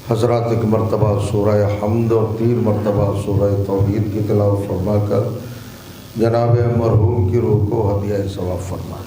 حضرات ایک مرتبہ سورہ حمد اور 3 مرتبہ سورہ توحید کی تلاوت فرما کر جناب مرحوم کی روح کو ہدیہ ثواب فرما.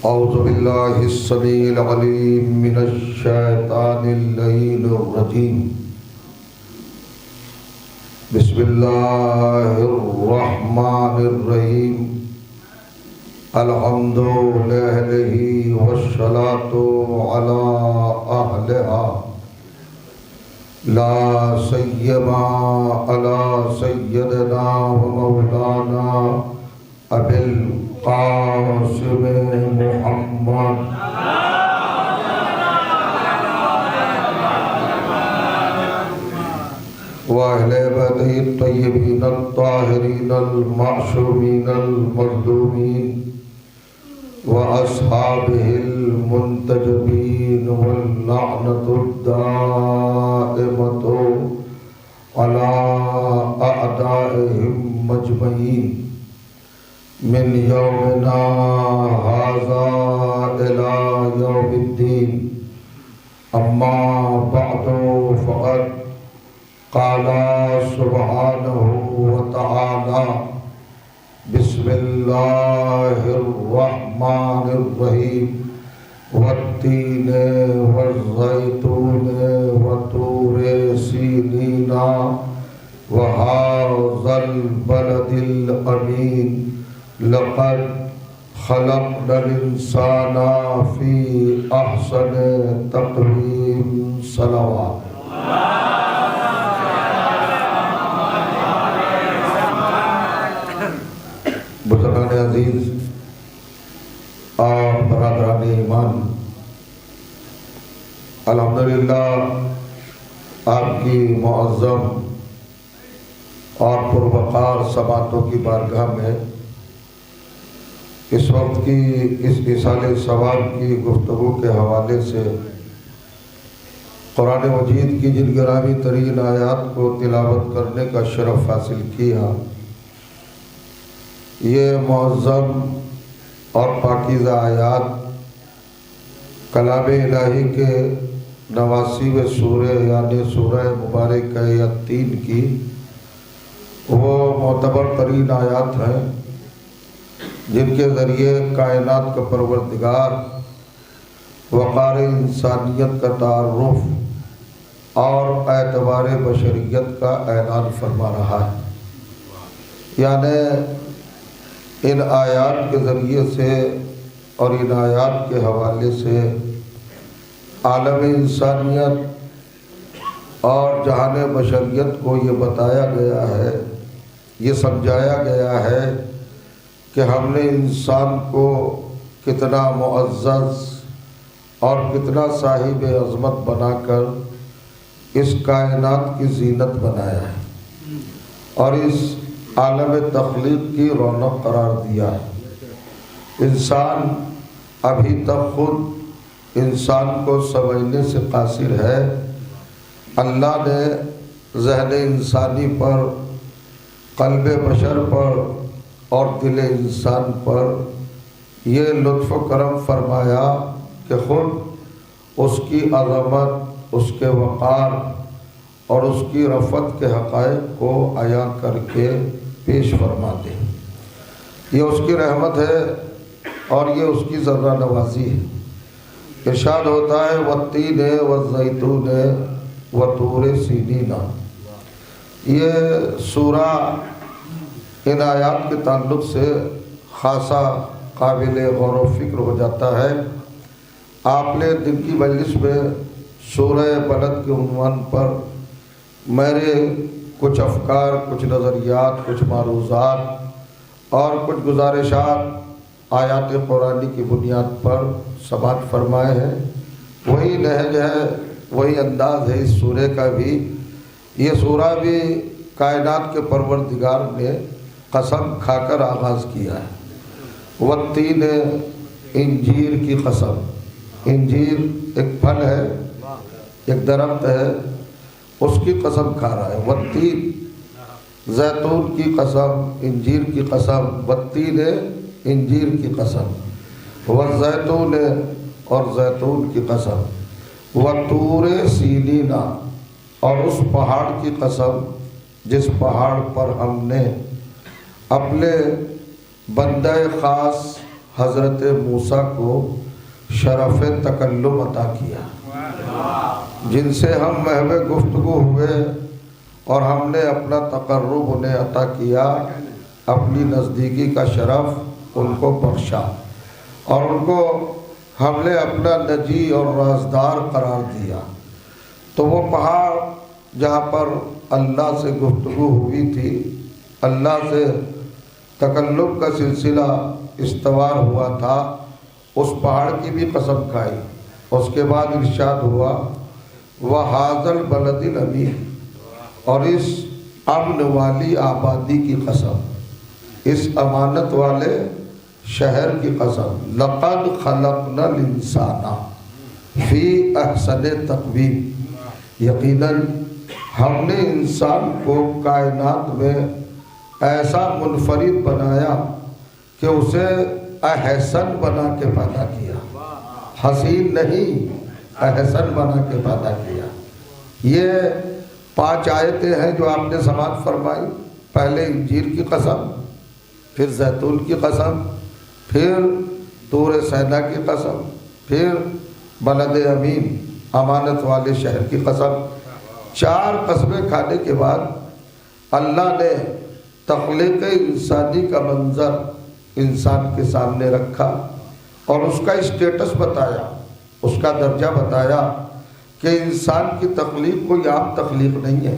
اعوذ باللہ السمیع العلیم من الشیطان اللعین الرجیم. بسم اللہ الرحمن الرحیم. الحمد للہ والصلاة علی اہلہا لا سیما علی سیدنا و مولانا ابی القاسم محمد وأہل بیتہ الطیبین الطاہرین المعصومین المظلومین وأصحابہ المنتجبین واللعنۃ الدائمۃ علی اعدائہم مجمعین من یومنا ھذا الی یوم الدین. اما بعد فقد قال سبحانہ وتعالی بسم اللہ الرحمن الرحیم والتین والزیتون وطور سینین وہذا البلد الامین لقد خلقنا الانسان فی احسن تقویم. صلوات. بزرگان عزیز اور برادران ایمان، الحمدللہ آپ کی معظم اور پروقار سماعتوں کی بارگاہ میں اس وقت کی اس ایصال ثواب کی گفتگو کے حوالے سے قرآن مجید کی جن گرامی ترین آیات کو تلاوت کرنے کا شرف حاصل کیا، یہ معظم اور پاکیزہ آیات کلام الہی کے 89ویں سورہ یعنی سورہ مبارکہ یا 3 کی وہ معتبر ترین آیات ہیں جن کے ذریعے کائنات کا پروردگار وقار انسانیت کا تعارف اور اعتبار بشریت کا اعلان فرما رہا ہے. یعنی ان آیات کے ذریعے سے اور ان آیات کے حوالے سے عالم انسانیت اور جہان بشریت کو یہ بتایا گیا ہے، یہ سمجھایا گیا ہے کہ ہم نے انسان کو کتنا معزز اور کتنا صاحب عظمت بنا کر اس کائنات کی زینت بنایا ہے اور اس عالم تخلیق کی رونق قرار دیا ہے. انسان ابھی تک خود انسان کو سمجھنے سے قاصر ہے. اللہ نے ذہن انسانی پر، قلب بشر پر اور دل انسان پر یہ لطف و کرم فرمایا کہ خود اس کی عظمت، اس کے وقار اور اس کی رفعت کے حقائق کو عیاں کر کے پیش فرما دے. یہ اس کی رحمت ہے اور یہ اس کی ذرہ نوازی ہے. ارشاد ہوتا ہے والتین والزیتون وطور سینین. یہ سورہ ان آیات کے تعلق سے خاصا قابل غور و فکر ہو جاتا ہے. آپ نے دن کی مجلس میں سورہ بلد کے عنوان پر میرے کچھ افکار، کچھ نظریات، کچھ معروضات اور کچھ گزارشات آیات قرآنی کی بنیاد پر سماعت فرمائے ہیں۔ وہی نہج ہے، وہی انداز ہے اس سورہ کا بھی۔ یہ سورہ بھی کائنات کے پروردگار نے قسم کھا کر آغاز کیا ہے۔ والتین، انجیر کی قسم۔ انجیر ایک پھل ہے، ایک درخت ہے، اس کی قسم کھا رہا ہے۔ والتین، زیتون کی قسم، انجیر کی قسم۔ والتین، انجیر کی قسم۔ والزیتون، اور زیتون کی قسم۔ وطور سینین، اور اس پہاڑ کی قسم جس پہاڑ پر ہم نے اپنے بندہ خاص حضرت موسیٰ کو شرف تکلم عطا کیا، جن سے ہم محو گفتگو ہوئے اور ہم نے اپنا تقرب انہیں عطا کیا، اپنی نزدیکی کا شرف ان کو بخشا، اور ان کو ہم نے اپنا نجی اور رازدار قرار دیا۔ تو وہ پہاڑ جہاں پر اللہ سے گفتگو ہوئی تھی، اللہ سے تکلم کا سلسلہ استوار ہوا تھا، اس پہاڑ کی بھی قسم کھائی۔ اس کے بعد ارشاد ہوا وَهَذَا الْبَلَدِ الْأَمِينِ، اور اس امن والی آبادی کی قسم، اس امانت والے شہر کی قسم۔ لَقَدْ خَلَقْنَا الْإِنسَانَ فِي أَحْسَنِ تَقْوِيمٍ، یقیناً ہم نے انسان کو کائنات میں ایسا منفرد بنایا کہ اسے احسن بنا کے پیدا کیا، حسین نہیں، احسن بنا کے پیدا کیا۔ یہ 5 آیتیں ہیں جو آپ نے سماعت فرمائی۔ پہلے انجیر کی قسم، پھر زیتون کی قسم، پھر طور سینا کی قسم، پھر بلد امین، امانت والے شہر کی قسم۔ 4 قسمیں کھانے کے بعد اللہ نے تخلیق انسانی کا منظر انسان کے سامنے رکھا اور اس کا اسٹیٹس بتایا، اس کا درجہ بتایا کہ انسان کی تخلیق کوئی عام تخلیق نہیں ہے،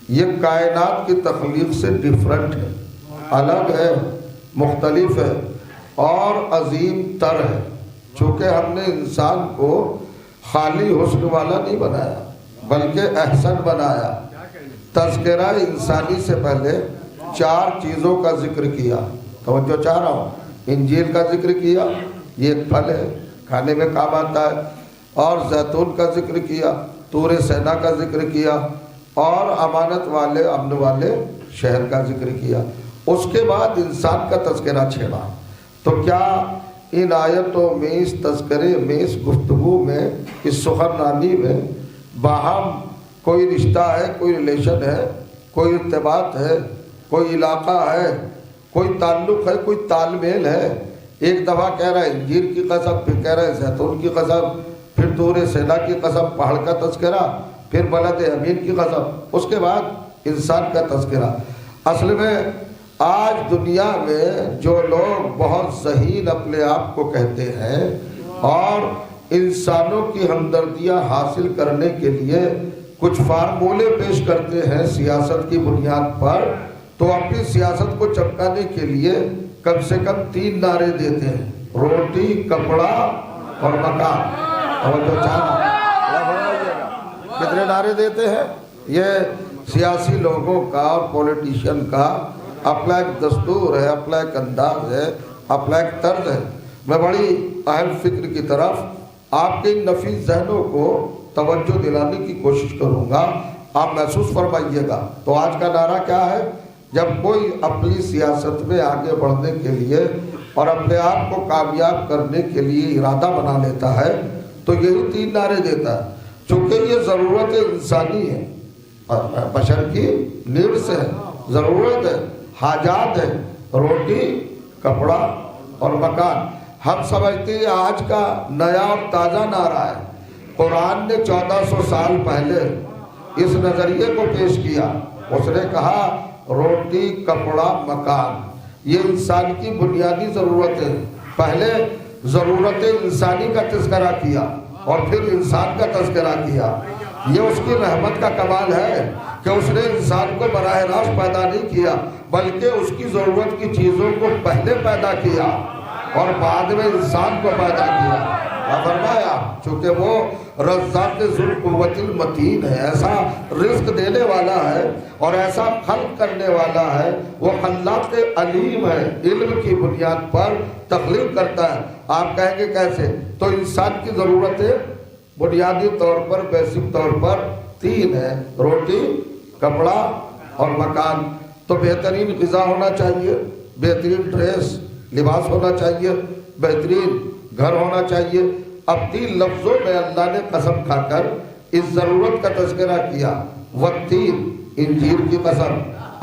یہ کائنات کی تخلیق سے ڈیفرنٹ ہے، الگ ہے، مختلف ہے اور عظیم تر ہے۔ چونکہ ہم نے انسان کو خالی حسن والا نہیں بنایا بلکہ احسن بنایا۔ تذکرہ انسانی سے پہلے 4 چیزوں کا ذکر کیا، توجہ چاہ رہا ہوں۔ انجیر کا ذکر کیا، یہ ایک پھل ہے، کھانے میں کام آتا ہے، اور زیتون کا ذکر کیا، طور سینا کا ذکر کیا، اور امانت والے امن والے شہر کا ذکر کیا۔ اس کے بعد انسان کا تذکرہ چھیڑا۔ تو کیا ان آیتوں میں، اس تذکرے میں، اس گفتگو میں، اس سخنرانی میں باہم کوئی رشتہ ہے، کوئی ریلیشن ہے، کوئی ارتباط ہے، کوئی علاقہ ہے، کوئی تعلق ہے، کوئی تال میل ہے؟ ایک دفعہ کہہ رہا ہے انجیر کی قسم، پھر کہہ رہا ہے زیتون کی قسم، پھر طور سینا کی قسم، پہاڑ کا تذکرہ، پھر بلد امین کی قسم، اس کے بعد انسان کا تذکرہ۔ اصل میں آج دنیا میں جو لوگ بہت ذہین اپنے آپ کو کہتے ہیں اور انسانوں کی ہمدردیاں حاصل کرنے کے لیے کچھ فارمولے پیش کرتے ہیں سیاست کی بنیاد پر، تو اپنی سیاست کو چمکانے کے لیے کم سے کم 3 نعرے دیتے ہیں: روٹی، کپڑا اور مکان۔ اور جو کتنے نعرے دیتے ہیں؟ یہ سیاسی لوگوں کا اور پولیٹیشین کا اپنا ایک دستور ہے، اپنا ایک انداز ہے، اپنا ایک طرز ہے۔ میں بڑی اہم فکر کی طرف آپ کے نفیس ذہنوں کو توجہ دلانے کی کوشش کروں گا، آپ محسوس فرمائیے گا۔ تو آج کا نعرہ کیا ہے؟ جب کوئی اپنی سیاست میں آگے بڑھنے کے لیے اور اپنے آپ کو کامیاب کرنے کے لیے ارادہ بنا لیتا ہے تو یہی 3 نعرے دیتا ہے، چونکہ یہ ضرورت انسانی ہے، بشر کی نیڈس ہے، ضرورت ہے، حاجات ہے، روٹی، کپڑا اور مکان۔ ہم سمجھتے ہیں آج کا نیا اور تازہ نعرہ ہے۔ قرآن نے 1400 سال پہلے اس نظریے کو پیش کیا، اس نے کہا روٹی، کپڑا، مکان، یہ انسان کی بنیادی ضرورت ہے۔ پہلے ضرورت انسانی کا تذکرہ کیا اور پھر انسان کا تذکرہ کیا۔ یہ اس کی رحمت کا کمال ہے کہ اس نے انسان کو براہ راست پیدا نہیں کیا، بلکہ اس کی ضرورت کی چیزوں کو پہلے پیدا کیا اور بعد میں انسان کو پیدا کیا۔ فرمایا چونکہ وہ رزاق ذو القوت المتین ہے، ایسا رزق دینے والا ہے اور ایسا خلق کرنے والا ہے، وہ خلاق علیم ہے، علم کی بنیاد پر تخلیق کرتا ہے۔ آپ کہیں گے کیسے؟ تو انسان کی ضرورتیں بنیادی طور پر، بیسک طور پر تین ہیں: روٹی، کپڑا اور مکان۔ تو بہترین غذا ہونا چاہیے، بہترین ڈریس لباس ہونا چاہیے، بہترین گھر ہونا چاہیے۔ اب تین لفظوں میں اللہ نے قسم کھا کر اس ضرورت کا تذکرہ کیا۔ والتین، انجیر کی قسم۔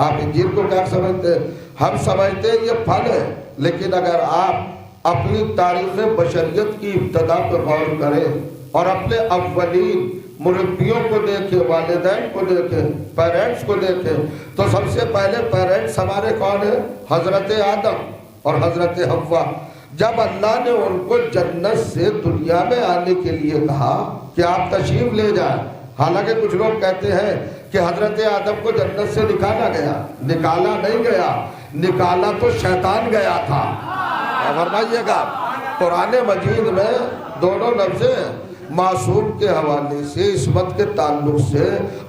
آپ انجیر کو کیا سمجھتے ہیں؟ ہم سمجھتے ہیں یہ پھل ہے، لیکن اگر آپ اپنی تاریخ بشریت کی ابتدا پر غور کریں اور اپنے اولین مربیوں کو دیکھیں، والدین کو دیکھیں، پیرنٹس کو دیکھیں، تو سب سے پہلے پیرنٹس ہمارے کون ہیں؟ حضرت آدم اور حضرت حوا۔ جب اللہ نے ان کو جنت سے دنیا میں آنے کے لیے کہا کہ آپ تشریف لے جائیں، حالانکہ کچھ لوگ کہتے ہیں کہ حضرت آدم کو جنت سے نکالا گیا، نکالا نہیں گیا، نکالا تو شیطان گیا تھا۔ فرمائیے گا قرآن مجید میں دونوں لفظیں معصوم کے حوالے سے، عصمت کے تعلق سے،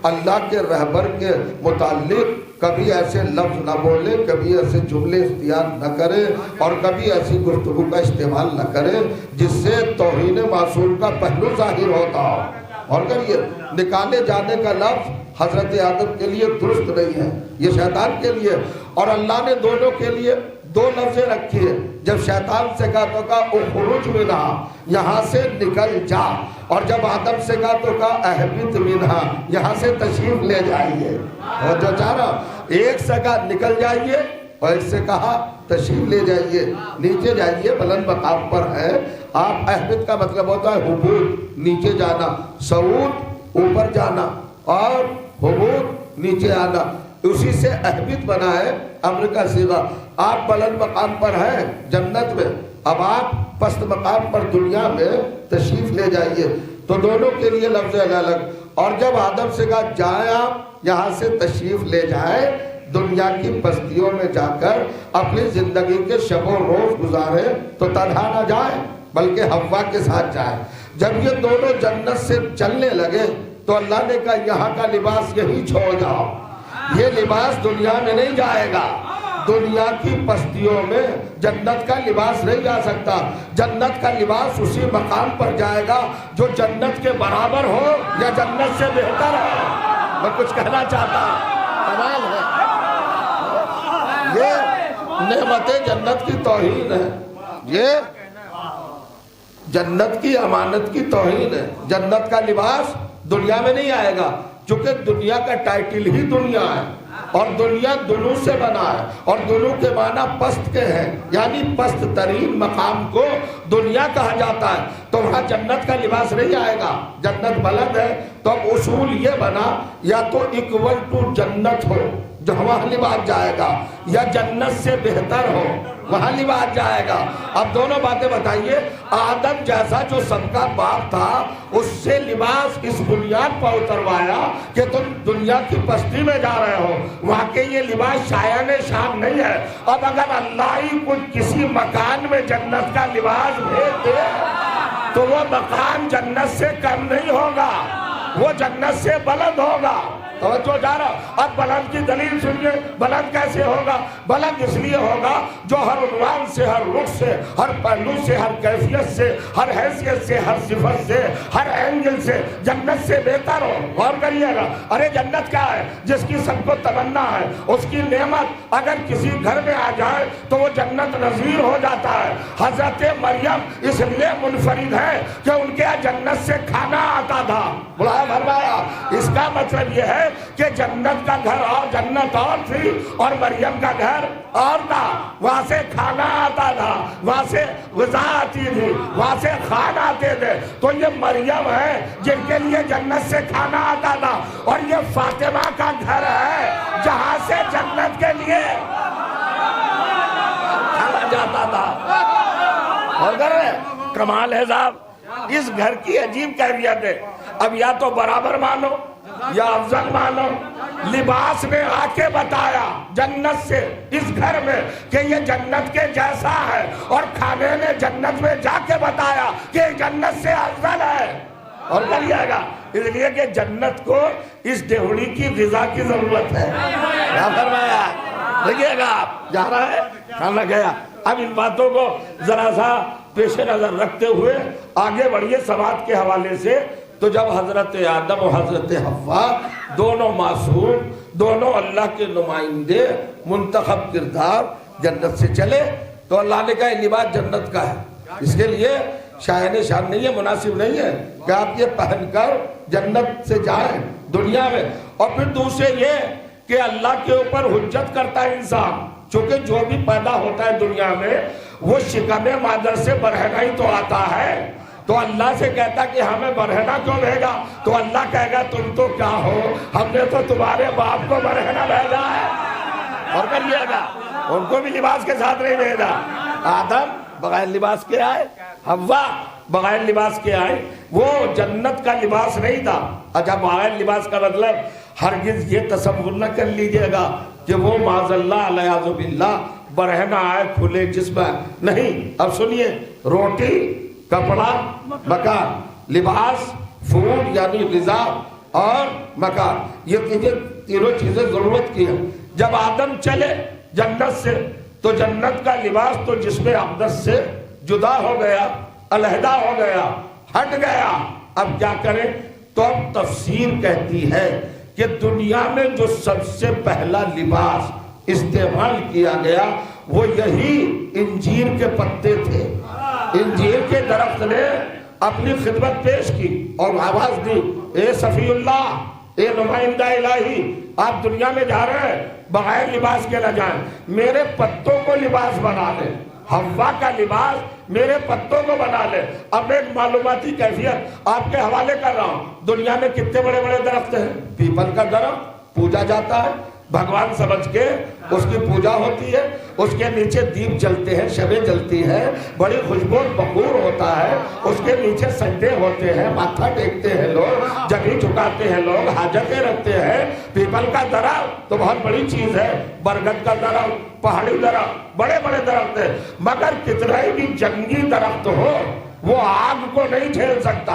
اللہ کے رہبر کے متعلق کبھی ایسے لفظ نہ بولے، کبھی ایسے جملے اختیار نہ کرے اور کبھی ایسی گفتگو کا استعمال نہ کرے جس سے توہین معصوم کا پہلو ظاہر ہوتا ہو۔ اور کریے نکالے جانے کا لفظ حضرت آدم کے لیے درست نہیں ہے، یہ شیطان کے لیے۔ اور اللہ نے دونوں کے لیے دو لفظیں رکھی ہیں۔ جب شیطان سے کہا تو کہا اخرج منہا، یہاں سے نکل جا، اور جب آدم سے کہا تو کہا اہبط منہا، یہاں سے تشریف لے جائیے۔ اور جو چاہ رہا ایک سے کہا نکل جائیے اور ایک سے کہا تشریف لے جائیے، نیچے جائیے، بلند مقام پر ہے۔ آپ اہبط کا مطلب ہوتا ہے حبوط، نیچے جانا، صعود اوپر جانا اور حبوط نیچے آنا، اسی سے اہبط بنا ہے امر کا صیغہ۔ آپ بلند مقام پر ہیں جنت میں، اب آپ پست مقام پر دنیا میں تشریف لے جائیے، تو دونوں کے لیے لفظ الگ الگ۔ اور جب آدم سے کہا جائیں آپ یہاں سے تشریف لے جائیں، دنیا کی بستیوں میں جا کر اپنی زندگی کے شب و روز گزاریں، تو تنہا نہ جائیں بلکہ حوا کے ساتھ جائیں۔ جب یہ دونوں جنت سے چلنے لگے تو اللہ نے کہا یہاں کا لباس یہی چھوڑ جاؤ، یہ لباس دنیا میں نہیں جائے گا، دنیا کی بستیوں میں جنت کا لباس نہیں جا سکتا، جنت کا لباس اسی مقام پر جائے گا جو جنت کے برابر ہو یا جنت سے بہتر ہو۔ میں کچھ کہنا چاہتا ہوں، کمال ہے، یہ نعمت جنت کی توہین ہے، یہ جنت کی امانت کی توہین ہے۔ جنت کا لباس دنیا میں نہیں آئے گا، چونکہ دنیا کا ٹائٹل ہی دنیا ہے، اور دنیا دنو سے بنا ہے، اور دنو کے معنی پست کے ہیں، یعنی پست ترین مقام کو دنیا کہا جاتا ہے۔ تو وہاں جنت کا لباس نہیں آئے گا، جنت بلند ہے، تو اب اصول یہ بنا یا تو اکول ٹو جنت ہو جو وہاں لباس جائے گا، یا جنت سے بہتر ہو وہاں لباس جائے گا۔ اب دونوں باتیں بتائیے، آدم جیسا جو سب کا باپ تھا اس سے لباس اس بنیاد پر اتروایا کہ تم دنیا کی بستی میں جا رہے ہو، واقعی یہ لباس شایان شان نہیں ہے۔ اب اگر اللہ ہی کچھ کسی مکان میں جنت کا لباس بھیج دے تو وہ مکان جنت سے کم نہیں ہوگا، وہ جنت سے بلند ہوگا۔ توجہ جا رہا، اب بلند کی دلیل سنیے، بلند کیسے ہوگا؟ بلند اس لیے ہوگا جو ہر عنوان سے، ہر رخ سے، ہر پہلو سے، ہر کیفیت سے، ہر حیثیت سے، ہر صفت سے، ہر اینگل سے جنت سے بہتر ہو۔ غور کریے گا، ارے جنت کیا ہے؟ جس کی سب کو تمنا ہے، اس کی نعمت اگر کسی گھر میں آ جائے تو وہ جنت نظیر ہو جاتا ہے۔ حضرت مریم اس لیے منفرد ہے کہ ان کے جنت سے کھانا آتا تھا۔ بلایا فرمایا، اس کا مطلب یہ ہے کہ جنت کا گھر اور جنت اور تھی اور مریم کا گھر اور تھا، وہاں سے کھانا آتا تھا، وہاں سے غذا آتی تھی، وہاں سے کھان آتے تھے۔ تو یہ مریم ہے جن کے لیے جنت سے کھانا آتا تھا، اور یہ فاطمہ کا گھر ہے جہاں سے جنت کے لیے کھانا جاتا تھا۔ اور گھر ہے، کمال ہے صاحب، اس گھر کی عجیب کیفیت ہے۔ اب یا تو برابر مانو یا افضل مانو. لباس نے آ کے بتایا جنت سے اس گھر میں کہ یہ جنت کے جیسا ہے، اور کھانے نے جنت میں جا کے بتایا کہ جنت سے افضل ہے. اور کریے گا اس لیے کہ جنت کو اس ڈیوڑی کی غذا کی ضرورت ہے. کیا فرمایا؟ دیکھیے گا آپ جا رہا ہے کھانا گیا. اب ان باتوں کو ذرا سا پیش نظر رکھتے ہوئے آگے بڑھیے سوات کے حوالے سے. تو جب حضرت آدم اور حضرت حوا دونوں معصوم، دونوں اللہ کے نمائندے منتخب کردار جنت سے چلے، تو اللہ نے کہا یہ لباس جنت کا ہے، اس کے لیے شائن شان نہیں ہے، مناسب نہیں ہے کہ آپ یہ پہن کر جنت سے جائیں دنیا میں. اور پھر دوسرے یہ کہ اللہ کے اوپر حجت کرتا ہے انسان، چونکہ جو بھی پیدا ہوتا ہے دنیا میں وہ شکم مادر سے برہنہ ہی تو آتا ہے. تو اللہ سے کہتا کہ ہمیں برہنہ کیوں بھیجا؟ تو اللہ کہے گا تم تو کیا ہو، ہم نے تو تمہارے باپ کو برہنہ بھیجا ہے. اور کریے گا ان کو بھی لباس کے ساتھ نہیں بھیجا. آدم بغیر لباس کے آئے، حوا بغیر لباس کے آئے. وہ جنت کا لباس نہیں تھا. اچھا بغیر لباس کا مطلب ہرگز یہ تصور نہ کر لیجئے گا کہ وہ معاذ اللہ علیہ باللہ برہنہ آئے کھلے جسم نہیں. اب سنیے، روٹی، کپڑا، مکان، لباس، فوڈ یعنی غذا اور مکان، یہ تینوں چیزیں ضرورت کی ہیں. جب آدم چلے جنت سے تو جنت کا لباس تو جسم اقدس سے جدا ہو گیا، علیحدہ ہو گیا، ہٹ گیا. اب کیا کریں؟ تو اب تفسیر کہتی ہے کہ دنیا میں جو سب سے پہلا لباس استعمال کیا گیا وہ یہی انجیر کے پتے تھے. انجیر کے درخت نے اپنی خدمت پیش کی اور آواز دی، اے صفی اللہ، اے نمائندہ الہی، آپ دنیا میں جا رہے ہیں بغیر لباس کے نہ جائیں، میرے پتوں کو لباس بنا لیں. حوا کا لباس میرے پتوں کو بنا لے. اب میں ایک معلوماتی کیفیت آپ کے حوالے کر رہا ہوں. دنیا میں کتنے بڑے بڑے درخت ہیں. پیپل کا درخت پوجا جاتا ہے، بھگوان سمجھ کے اس کی پوجا ہوتی ہے، اس کے نیچے دیپ جلتے ہیں، شمع جلتی ہے، بڑی خوشبو بخور ہوتا ہے، اس کے نیچے سجدے ہوتے ہیں، ماتھا ٹیکتے ہیں لوگ، جبھی جھکاتے ہیں لوگ، حاجتیں رکھتے ہیں. پیپل کا درخت تو بہت بڑی چیز ہے، برگد کا درخت، پہاڑی درخت، بڑے بڑے درخت ہیں. مگر کتنا ہی بھی جنگی درخت ہو وہ آگ کو نہیں جھیل سکتا.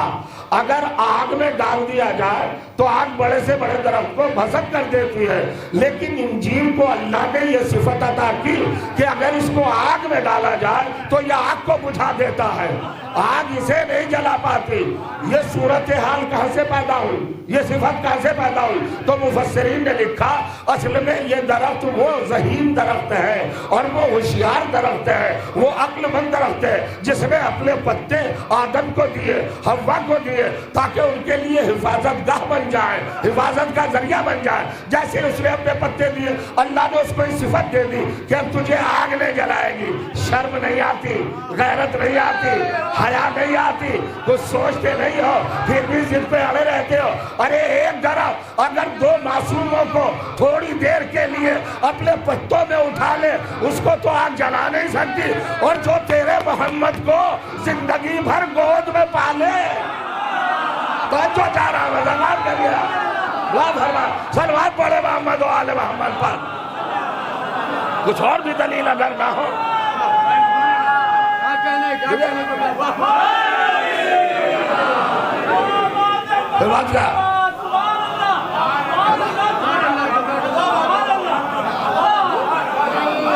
اگر آگ میں ڈال دیا جائے تو آگ بڑے سے بڑے درخت کو بھسک کر دیتی ہے. لیکن انجیل کو اللہ نے یہ صفت عطا کی کہ اگر اس کو آگ میں ڈالا جائے تو یہ آگ کو بجھا دیتا ہے، آگ اسے نہیں جلا پاتی. یہ صورتحال کہاں سے پیدا ہوئی، یہ صفت کہاں سے پیدا ہوئی؟ تو مفسرین نے لکھا اصل میں یہ درخت وہ ذہین درخت ہے اور وہ ہوشیار درخت ہے، وہ عقل مند درخت ہے جس نے اپنے پتے آدم کو دیے، حوا کو دیے تاکہ ان کے لیے حفاظت گاہ بن جائے، حفاظت کا ذریعہ بن جائے. جیسے اس نے اپنے پتے دیے، اللہ نے اس کو اس صفت دے دی کہ اب تجھے آگ نہیں جلائے گی. شرم نہیں آتی، غیرت نہیں آتی، حیا نہیں آتی، کچھ سوچتے نہیں ہو، پھر بھی ضد پہ اڑے رہتے ہو. ارے ایک درخت اگر دو معصوموں کو تھوڑی دیر کے لیے اپنے پتوں میں اٹھا لے اس کو تو آگ جلا نہیں سکتی، اور جو تیرے محمد کو زندگی بھر گود میں پالے تو جو چاہ رہا ہے زبان کر لیا لا فرما صلوات پڑھے محمد و آل محمد پر. کچھ اور بھی دلیل اگر نہ ہو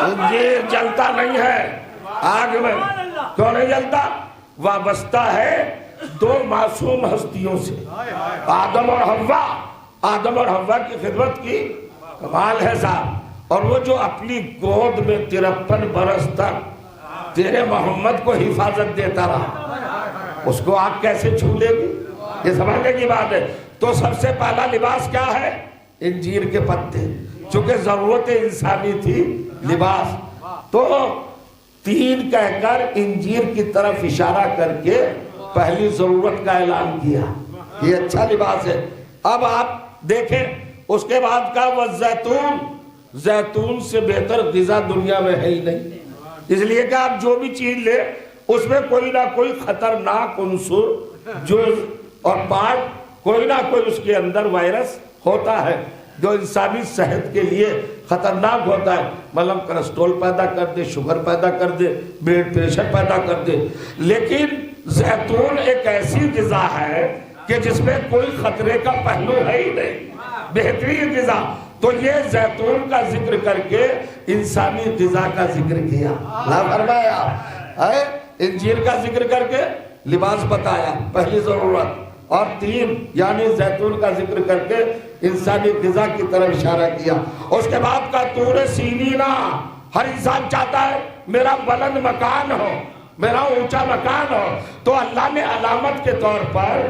انجیر جلتا نہیں ہے آگ میں. کیوں نہیں جلتا؟ وابستہ ہے دو معصوم ہستیوں سے، آدم اور حوا. آدم اور حوا کی خدمت کی کمال ہے صاحب. اور وہ جو اپنی گود میں 53 برس تک تیرے محمد کو حفاظت دیتا رہا، اس کو آگ کیسے چھو لے گی؟ یہ سمجھنے کی بات ہے. تو سب سے پہلا لباس کیا ہے؟ انجیر کے پتے. چونکہ ضرورت انسانی تھی لباس، تو تین کہہ کر انجیر کی طرف اشارہ کر کے پہلی ضرورت کا اعلان کیا. یہ اچھا لباس ہے. اب آپ دیکھیں اس کے بعد کا والزیتون، زیتون سے بہتر غذا دنیا میں ہے ہی نہیں. اس لیے کہ آپ جو بھی چیز لیں اس میں کوئی نہ کوئی خطرناک عنصر، جز اور پارٹ کوئی نہ کوئی اس کے اندر وائرس ہوتا ہے جو انسانی صحت کے لیے خطرناک ہوتا ہے، مطلب کولسٹرول پیدا کر دے، شوگر پیدا کر دے، بلڈ پریشر پیدا کر دے۔ لیکن زیتون ایک ایسی غذا ہے کہ جس میں کوئی خطرے کا پہلو ہے ہی نہیں، بہترین غذا۔ تو یہ زیتون کا ذکر کر کے انسانی غذا کا ذکر کیا، اللہ فرمایا انجیر کا ذکر کر کے لباس بتایا پہلی ضرورت، اور 3 یعنی زیتون کا ذکر کر کے انسانی غذا کی طرف اشارہ کیا۔ اس کے بعد کا طور سینینا، ہر انسان چاہتا ہے میرا بلند مکان ہو، میرا اونچا مکان ہو، تو اللہ نے علامت کے طور پر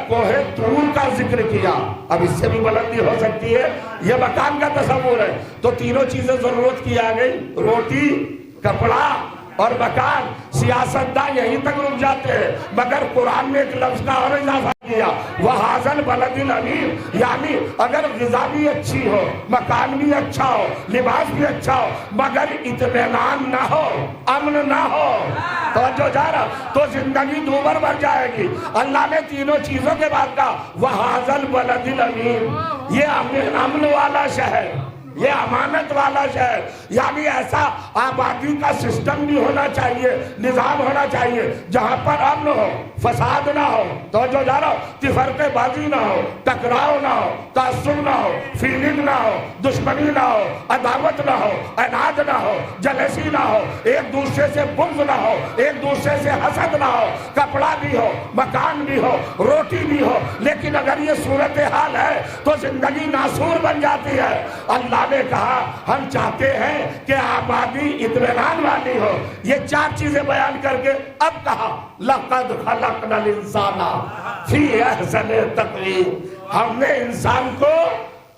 کوہ طور کا ذکر کیا۔ اب اس سے بھی بلندی ہو سکتی ہے، یہ مکان کا تصور ہے۔ تو تینوں چیزیں ضرورت کی آ گئی، روٹی، کپڑا اور مکان۔ سیاستدان یہیں تک رک جاتے ہیں، مگر قرآن میں ایک لفظ کا اور اضافہ کیا، وَهَذَا الْبَلَدِ الْأَمِينِ، یعنی اگر غذا بھی اچھی ہو، مکان بھی اچھا ہو، لباس بھی اچھا ہو، مگر اطمینان نہ ہو، امن نہ ہو، توجہ جا رہا، تو زندگی دوبر بھر جائے گی۔ اللہ نے تینوں چیزوں کے بعد کہا وَهَذَا الْبَلَدِ الْأَمِينِ، یہ امن والا شہر، یہ امانت والا شہر، یعنی ایسا آبادی کا سسٹم بھی ہونا چاہیے، نظام ہونا چاہیے جہاں پر امن ہو، فساد نہ ہو، توجہ جا رہا ہو، تفرقے بازی نہ ہو، ٹکراؤ نہ ہو، تعصب نہ ہو، فیلنگ نہ ہو، دشمنی نہ ہو، عداوت نہ ہو، عناد نہ ہو، جلسی نہ ہو، ایک دوسرے سے بغض نہ ہو، ایک دوسرے سے حسد نہ ہو، کپڑا بھی ہو، مکان بھی ہو، روٹی بھی ہو۔ لیکن اگر یہ صورتحال ہے تو زندگی ناسور بن جاتی ہے۔ اللہ نے کہا ہم چاہتے ہیں کہ آبادی اطمینان والی ہو۔ یہ 4 چیزیں بیان کر کے اب کہا لَقَدْ خَلَقْنَا الْإِنسَانَ فِي أَحْسَنِ تَقْوِيمٍ، ہم نے انسان کو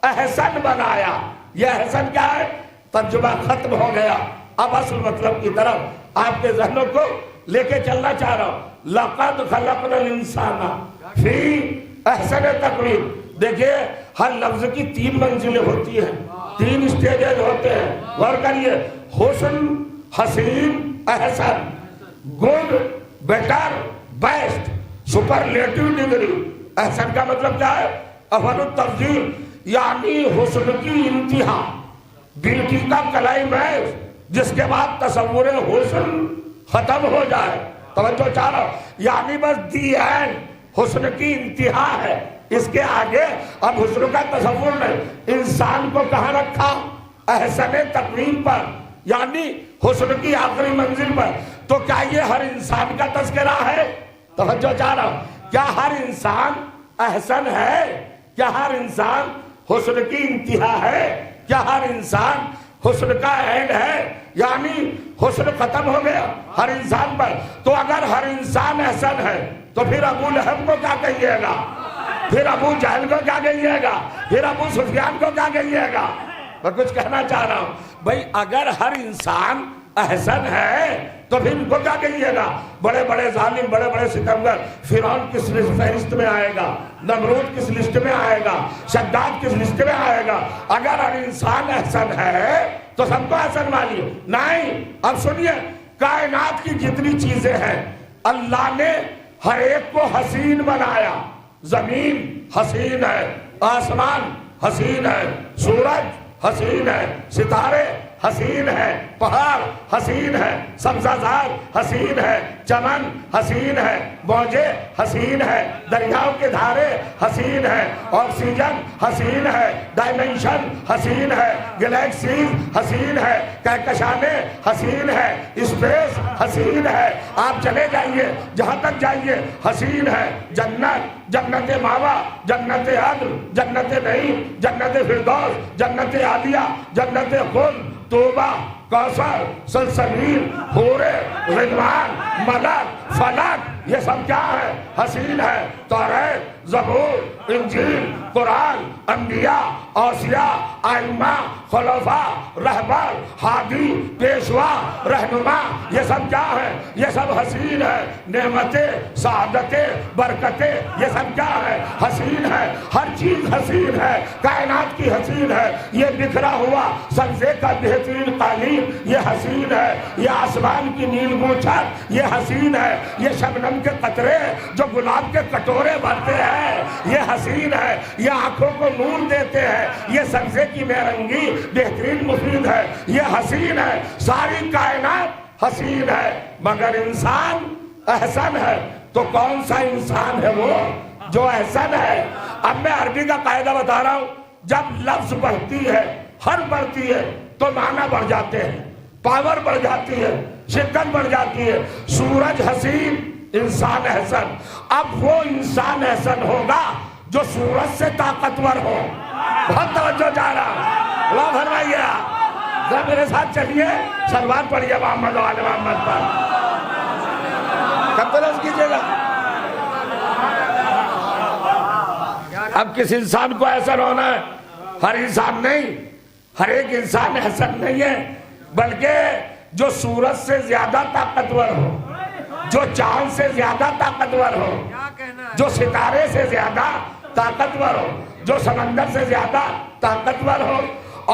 احسن بنایا۔ یہ احسن کیا ہے؟ ترجمہ ختم ہو گیا، اب اصل مطلب کی طرف آپ کے ذہنوں کو لے کے چلنا چاہ رہا ہوں۔ لَقَدْ خَلَقْنَا الْإِنسَانَ فِي أَحْسَنِ تَقْوِيمٍ۔ دیکھیں ہر لفظ کی 3 منزلیں ہوتی ہیں، 3 اسٹیجز ہوتے ہیں، غور کریے، حسن، حسین، احسن، good, better, best, superlative degree. احسن کا مطلب کیا ہے؟ اول التفضیل، یعنی حسن کی انتہا، بیوٹی کا کلائمیکس، جس کے بعد تصور حسن ختم ہو جائے۔ توجہ چاہ رہا ہوں، یعنی بس دی اینڈ، حسن کی انتہا ہے، اس کے آگے اب حسن کا تصور نہیں۔ انسان کو کہاں رکھا؟ احسن تقویم پر، یعنی حسن کی آخری منزل پر۔ تو کیا یہ ہر انسان کا تذکرہ ہے؟ توجہ چاہ رہا ہوں، کیا ہر انسان احسن ہے؟ کیا ہر انسان حسن کی انتہا ہے؟ کیا ہر انسان حسن کا اینڈ ہے؟ یعنی حسن ختم ہو گیا ہر انسان پر۔ تو اگر ہر انسان احسن ہے تو پھر ابو لہب کو کیا کہیے گا؟ پھر ابو جہل کو کیا کہیے گا؟ پھر ابو سفیان کو کیا کہیے گا؟ میں کچھ کہنا چاہ رہا ہوں بھائی، اگر ہر انسان احسن ہے تو پھر ان کو کیا کہیے گا؟ بڑے بڑے ظالم، بڑے بڑے ستمگر، فرعون کس فہرست میں آئے گا؟ نمرود کس لسٹ میں آئے گا؟ شداد کس لسٹ میں آئے گا؟ اگر ہر انسان احسن ہے تو سب کو احسن مانیے؟ نہیں۔ اب سنیے، کائنات کی جتنی چیزیں ہیں اللہ نے ہر ایک کو حسین بنایا۔ زمین حسین ہے، آسمان حسین ہے، سورج حسین ہے، ستارے حسین ہے، پہاڑ حسین ہے، سبزہ زار حسین ہے، چمن حسین ہے، موجے حسین ہے، دریاؤں کے دھارے حسین ہے، آکسیجن حسین ہے، ڈائمنشن حسین ہے، گلیکسیز حسین ہے، کہکشانے حسین ہے، اسپیس حسین ہے۔ آپ چلے جائیے جہاں تک جائیے حسین ہے۔ جنت، جنت ماوا، جنت عدن، جنت نعیم، جنت فردوس، جنت عالیہ، جنت خلد، توبہ، کوثر، سلسبیل، حور، رضوان، ملک، فلک، یہ سب کیا ہے؟ حسین ہے۔ توریت، زبور، انجیل، قرآن، انبیاء، اوصیاء، ائمہ، خلفاء، رہبر، ہادی، پیشوا، رہنما، یہ سب کیا ہے؟ یہ سب حسین ہے۔ نعمتیں، سعادتیں، برکتیں، یہ سب کیا ہے؟ حسین ہے۔ ہر چیز حسین ہے، کائنات کی حسین ہے۔ یہ بکھرا ہوا سبزے کا بہترین قالین، یہ حسین ہے۔ یہ آسمان کی نیل گونچھت، یہ حسین ہے۔ یہ شبنم رحم کے قطرے جو گلاب کے کٹورے بھرتے ہیں، یہ حسین ہے، یہ آنکھوں کو نور دیتے ہیں، یہ سبزے کی میرنگی بہترین مفید ہے، یہ حسین ہے، ساری کائنات حسین ہے، مگر انسان احسن ہے۔ تو کون سا انسان ہے وہ جو احسن ہے؟ اب میں عربی کا قاعدہ بتا رہا ہوں، جب لفظ بڑھتی ہے، حرف بڑھتی ہے تو معنی بڑھ جاتے ہیں، پاور بڑھ جاتی ہے، شدت بڑھ جاتی ہے۔ سورج حسین، انسان احسن۔ اب وہ انسان احسن ہوگا جو سورج سے طاقتور ہو۔ بہت توجہ چاہ رہا، اللہ فرمائیے، ذرا میرے ساتھ چلیے، سلوات پڑھیے محمد و آل محمد پر، کب تلفظ کیجیے گا۔ اب کس انسان کو احسن ہونا ہے؟ ہر انسان نہیں، ہر ایک انسان احسن نہیں ہے، بلکہ جو سورج سے زیادہ طاقتور ہو، جو چاند سے زیادہ طاقتور ہو، جو ستارے سے زیادہ طاقتور ہو، جو سمندر سے زیادہ طاقتور ہو،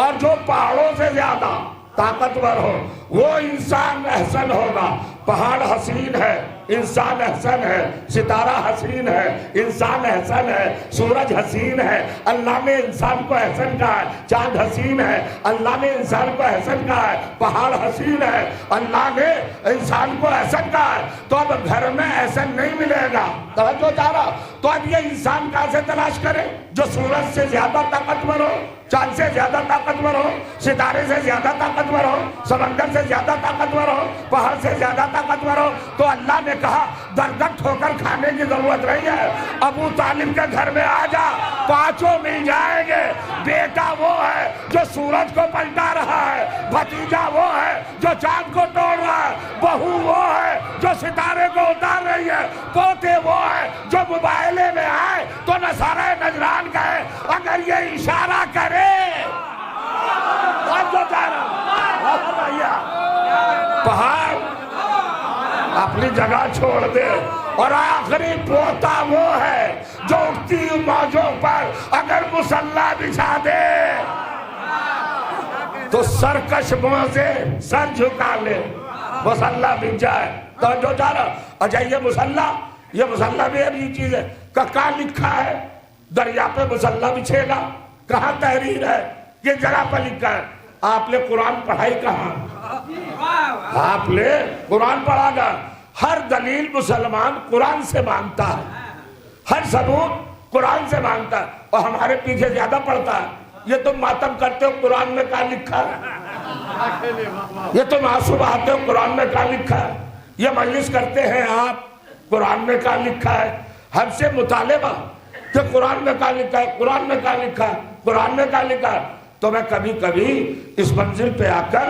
اور جو پہاڑوں سے زیادہ طاقتور ہو، وہ انسان احسن ہوگا۔ پہاڑ حسین ہے، انسان احسن ہے، ستارہ حسین ہے، انسان احسن ہے، سورج حسین ہے، اللہ نے انسان کو احسن کہا ہے، چاند حسین ہے، اللہ نے انسان کو احسن کہا ہے، پہاڑ حسین ہے، اللہ نے انسان کو احسن کہا ہے۔ تو اب گھر میں احسن نہیں ملے گا، توجہ چاہ رہا، تو اب یہ انسان کہاں سے تلاش کرے؟ جو سورج سے زیادہ طاقتور ہو، چاند سے زیادہ طاقتور ہو، ستارے سے زیادہ طاقتور ہو، سمندر سے زیادہ طاقتور ہو، پہاڑ سے زیادہ طاقتور ہو۔ تو اللہ نے کہا درگٹ ہو کر کھانے کی ضرورت نہیں ہے، ابو طالب کے گھر میں آ جا، پانچوں مل جائیں گے۔ بیٹا وہ ہے جو سورج کو پلٹا رہا ہے، بھتیجا وہ ہے جو چاند کو توڑ رہا ہے، بہو وہ ہے جو ستارے کو اتار رہی ہے، پوتے وہ ہے جو مباہلے میں آئے تو نصارہ نجران گئے۔ اگر یہ اشارہ کرے پہاڑ اپنی جگہ چھوڑ دے، اور آخری پوتا وہ ہے جو اٹھتی موجوں پر اگر مسلح بچھا دے تو سرکش منہ سے سر جھکا لے، مسلح بچ جائے۔ تو جو جا رہا، اچھا یہ مسلح بھی ابھی چیز ہے، کہاں لکھا ہے دریا پہ مسلح بچھے گا؟ کہاں تحریر ہے؟ یہ جگہ پر لکھا ہے۔ آپ نے قرآن پڑھائی کہاں؟ آپ نے قرآن پڑھا گا؟ ہر دلیل مسلمان قرآن سے مانگتا ہے، ہر ثبوت قرآن سے مانگتا ہے، اور ہمارے پیچھے زیادہ پڑھتا ہے۔ یہ تم ماتم کرتے ہو، قرآن میں کہاں لکھا ہے؟ یہ تم آنسو بہاتے ہو، قرآن میں کہاں لکھا ہے؟ یہ مجلس کرتے ہیں آپ، قرآن میں کہاں لکھا ہے؟ ہم سے مطالبہ کہ قرآن میں کہاں لکھا ہے، قرآن میں کہاں لکھا ہے، قرآن میں کہاں لکھا ہے۔ تو میں کبھی کبھی اس منزل پہ آ کر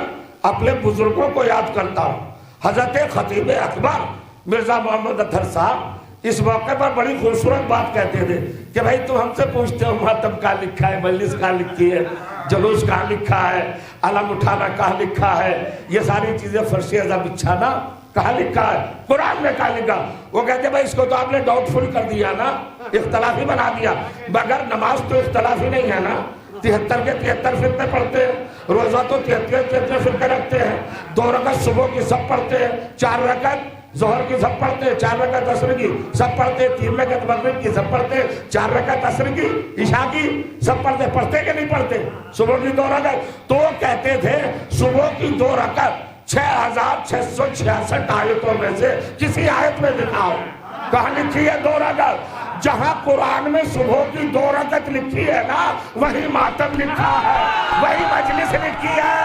اپنے بزرگوں کو یاد کرتا ہوں۔ حضرت خطیب اکبر مرزا محمد اطہر صاحب اس موقع پر بڑی خوبصورت بات کہتے تھے کہ بھائی تم ہم سے پوچھتے ہو ماتم کہاں لکھا ہے، مجلس کہاں لکھی ہے، جلوس کہاں لکھا ہے، علم اٹھانا کہاں لکھا ہے، یہ ساری چیزیں فرش ازاں بچھانا کہاں لکھا ہے، قرآن میں کہاں لکھا؟ وہ کہتے ہیں بھائی اس کو تو آپ نے ڈاؤٹ فل کر دیا نا، اختلافی بنا دیا، مگر نماز تو اختلافی نہیں ہے نا۔ 73 کے 73 فرقے پڑھتے ہیں، روزہ تو 33 فرقے رکھتے ہیں، 2 رکعت صبح کی سب پڑھتے ہیں، 4 رکعت ظہر کی سب پڑھتے ہیں، 4 رکعت عصر کی سب پڑھتے ہیں، 3 رکعت مغرب کی سب پڑھتے ہیں، 4 رکعت عصر کی عشاء کی سب پڑھتے ہیں۔ پڑھتے کہ نہیں پڑھتے؟ صبح کی 2 رکعت۔ تو وہ کہتے تھے صبح کی 2 رکعت 6666 آیتوں میں سے کسی آیت میں دکھاؤ، کہاں لکھی ہے 2 رکعت؟ جہاں قرآن میں صبح کی 2 رکعت لکھی ہے نا، وہی ماتم لکھا ہے، وہی مجلس لکھی ہے،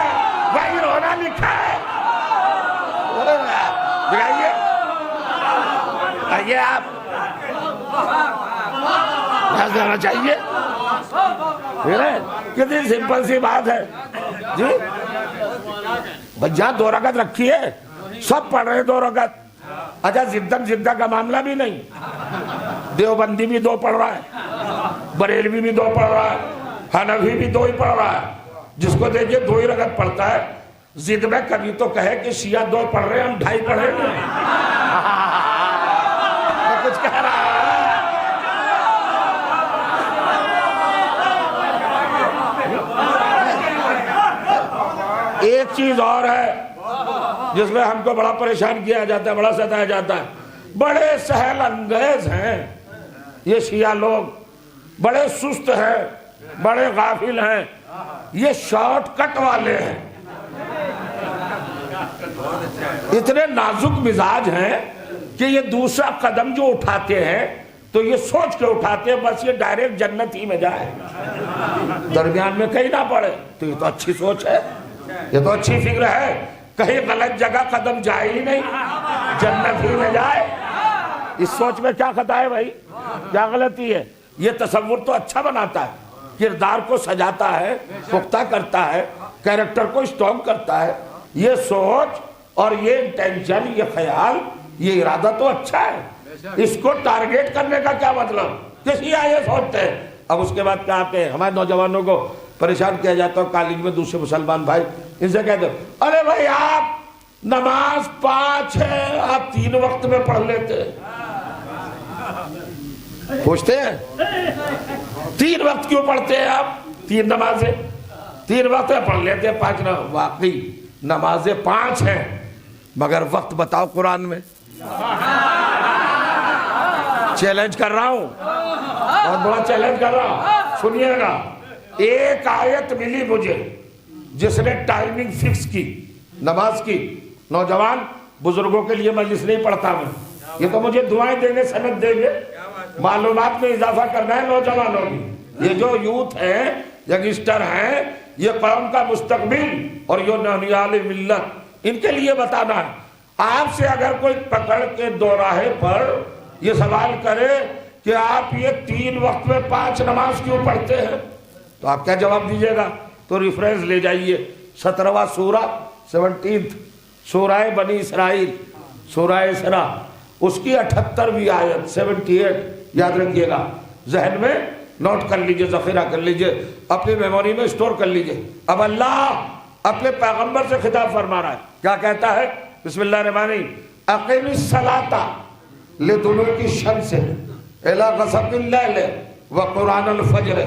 وہی رونا لکھا ہے۔ آئیے آپ دینا چاہیے، کتنی سمپل سی بات ہے جی۔ جہاں 2 رکعت رکھی ہے سب پڑھ رہے 2 رکعت۔ اچھا زدہ کا معاملہ بھی نہیں، دیوبندی بھی 2 پڑھ رہا ہے، بریلوی بھی 2 پڑھ رہا ہے، حنفی بھی 2 ہی پڑھ رہا ہے۔ جس کو دیکھئے 2 ہی رکعت پڑھتا ہے، زد میں کبھی تو کہے کہ شیعہ 2 پڑھ رہے ہیں، ہم 2.5 پڑھ رہے ہیں۔ میں کچھ کہہ رہا ہے۔ ایک چیز اور ہے جس میں ہم کو بڑا پریشان کیا جاتا ہے، بڑا ستایا جاتا ہے۔ بڑے سہل انگیز ہیں یہ شیعہ لوگ، بڑے سست ہیں، بڑے غافل ہیں، یہ شارٹ کٹ والے ہیں، اتنے نازک مزاج ہیں کہ یہ دوسرا قدم جو اٹھاتے ہیں تو یہ سوچ کے اٹھاتے ہیں بس یہ ڈائریکٹ جنت ہی میں جائے، درمیان میں کہیں نہ پڑے۔ تو یہ تو اچھی سوچ ہے، یہ تو اچھی فکر ہے، کہیں غلط جگہ قدم جائے ہی نہیں، جنت ہی میں جائے۔ اس سوچ میں کیا خطا ہے بھائی، کیا غلطی ہے؟ یہ تصور تو اچھا بناتا ہے، کردار کو سجاتا ہے، پختہ کرتا ہے، کیریکٹر کو اسٹرانگ کرتا ہے۔ یہ سوچ اور یہ انٹینشن، یہ خیال، یہ ارادہ تو اچھا ہے، اس کو ٹارگیٹ کرنے کا کیا مطلب؟ کسی یہ سوچتے ہیں۔ اب اس کے بعد کیا آتے ہیں، ہمارے نوجوانوں کو پریشان کیا جاتا ہے کالج میں، دوسرے مسلمان بھائی ان سے کہتے ہیں ارے بھائی آپ نماز 5 ہے، آپ 3 وقت میں پڑھ لیتے ہیں۔ پوچھتے ہیں 3 وقت کیوں پڑھتے ہیں آپ؟ 3 نمازیں 3 وقت میں پڑھ لیتے ہیں، 5 نہ۔ واقعی نمازیں 5 ہیں مگر وقت بتاؤ قرآن میں۔ چیلنج کر رہا ہوں، بہت بڑا چیلنج کر رہا ہوں، سنیے گا۔ ایک آیت ملی مجھے جس نے ٹائمنگ فکس کی نماز کی۔ نوجوان بزرگوں کے لیے مجلس نہیں پڑھتا میں، یہ تو مجھے دعائیں دیں گے، سند دیں گے، معلومات میں اضافہ کرنا ہے نوجوانوں کی۔ یہ جو یوتھ ہیں، ینگسٹر ہیں، یہ قوم کا مستقبل اور یہ نانیال ملت، ان کے لیے بتانا ہے۔ آپ سے اگر کوئی پکڑ کے دوراہے پر یہ سوال کرے کہ آپ یہ 3 وقت میں 5 نماز کیوں پڑھتے ہیں، تو آپ کیا جواب دیجئے گا؟ تو ریفرنس لے جائیے 17واں سورہ 17 سورہ بنی اسرائیل، سورہ اسراء، اس کی 78ویں آیت 78 یاد رکھیے گا، ذہن میں نوٹ کر لیجئے، ذخیرہ کر لیجئے، اپنی میموری میں اسٹور کر لیجئے۔ اب اللہ اپنے پیغمبر سے خطاب فرما رہا ہے، کیا کہتا ہے؟ بسم اللہ الرحمن الرحیم، اقیم الصلاۃ لدلوک الشمس الی غسق اللیل وقرآن الفجر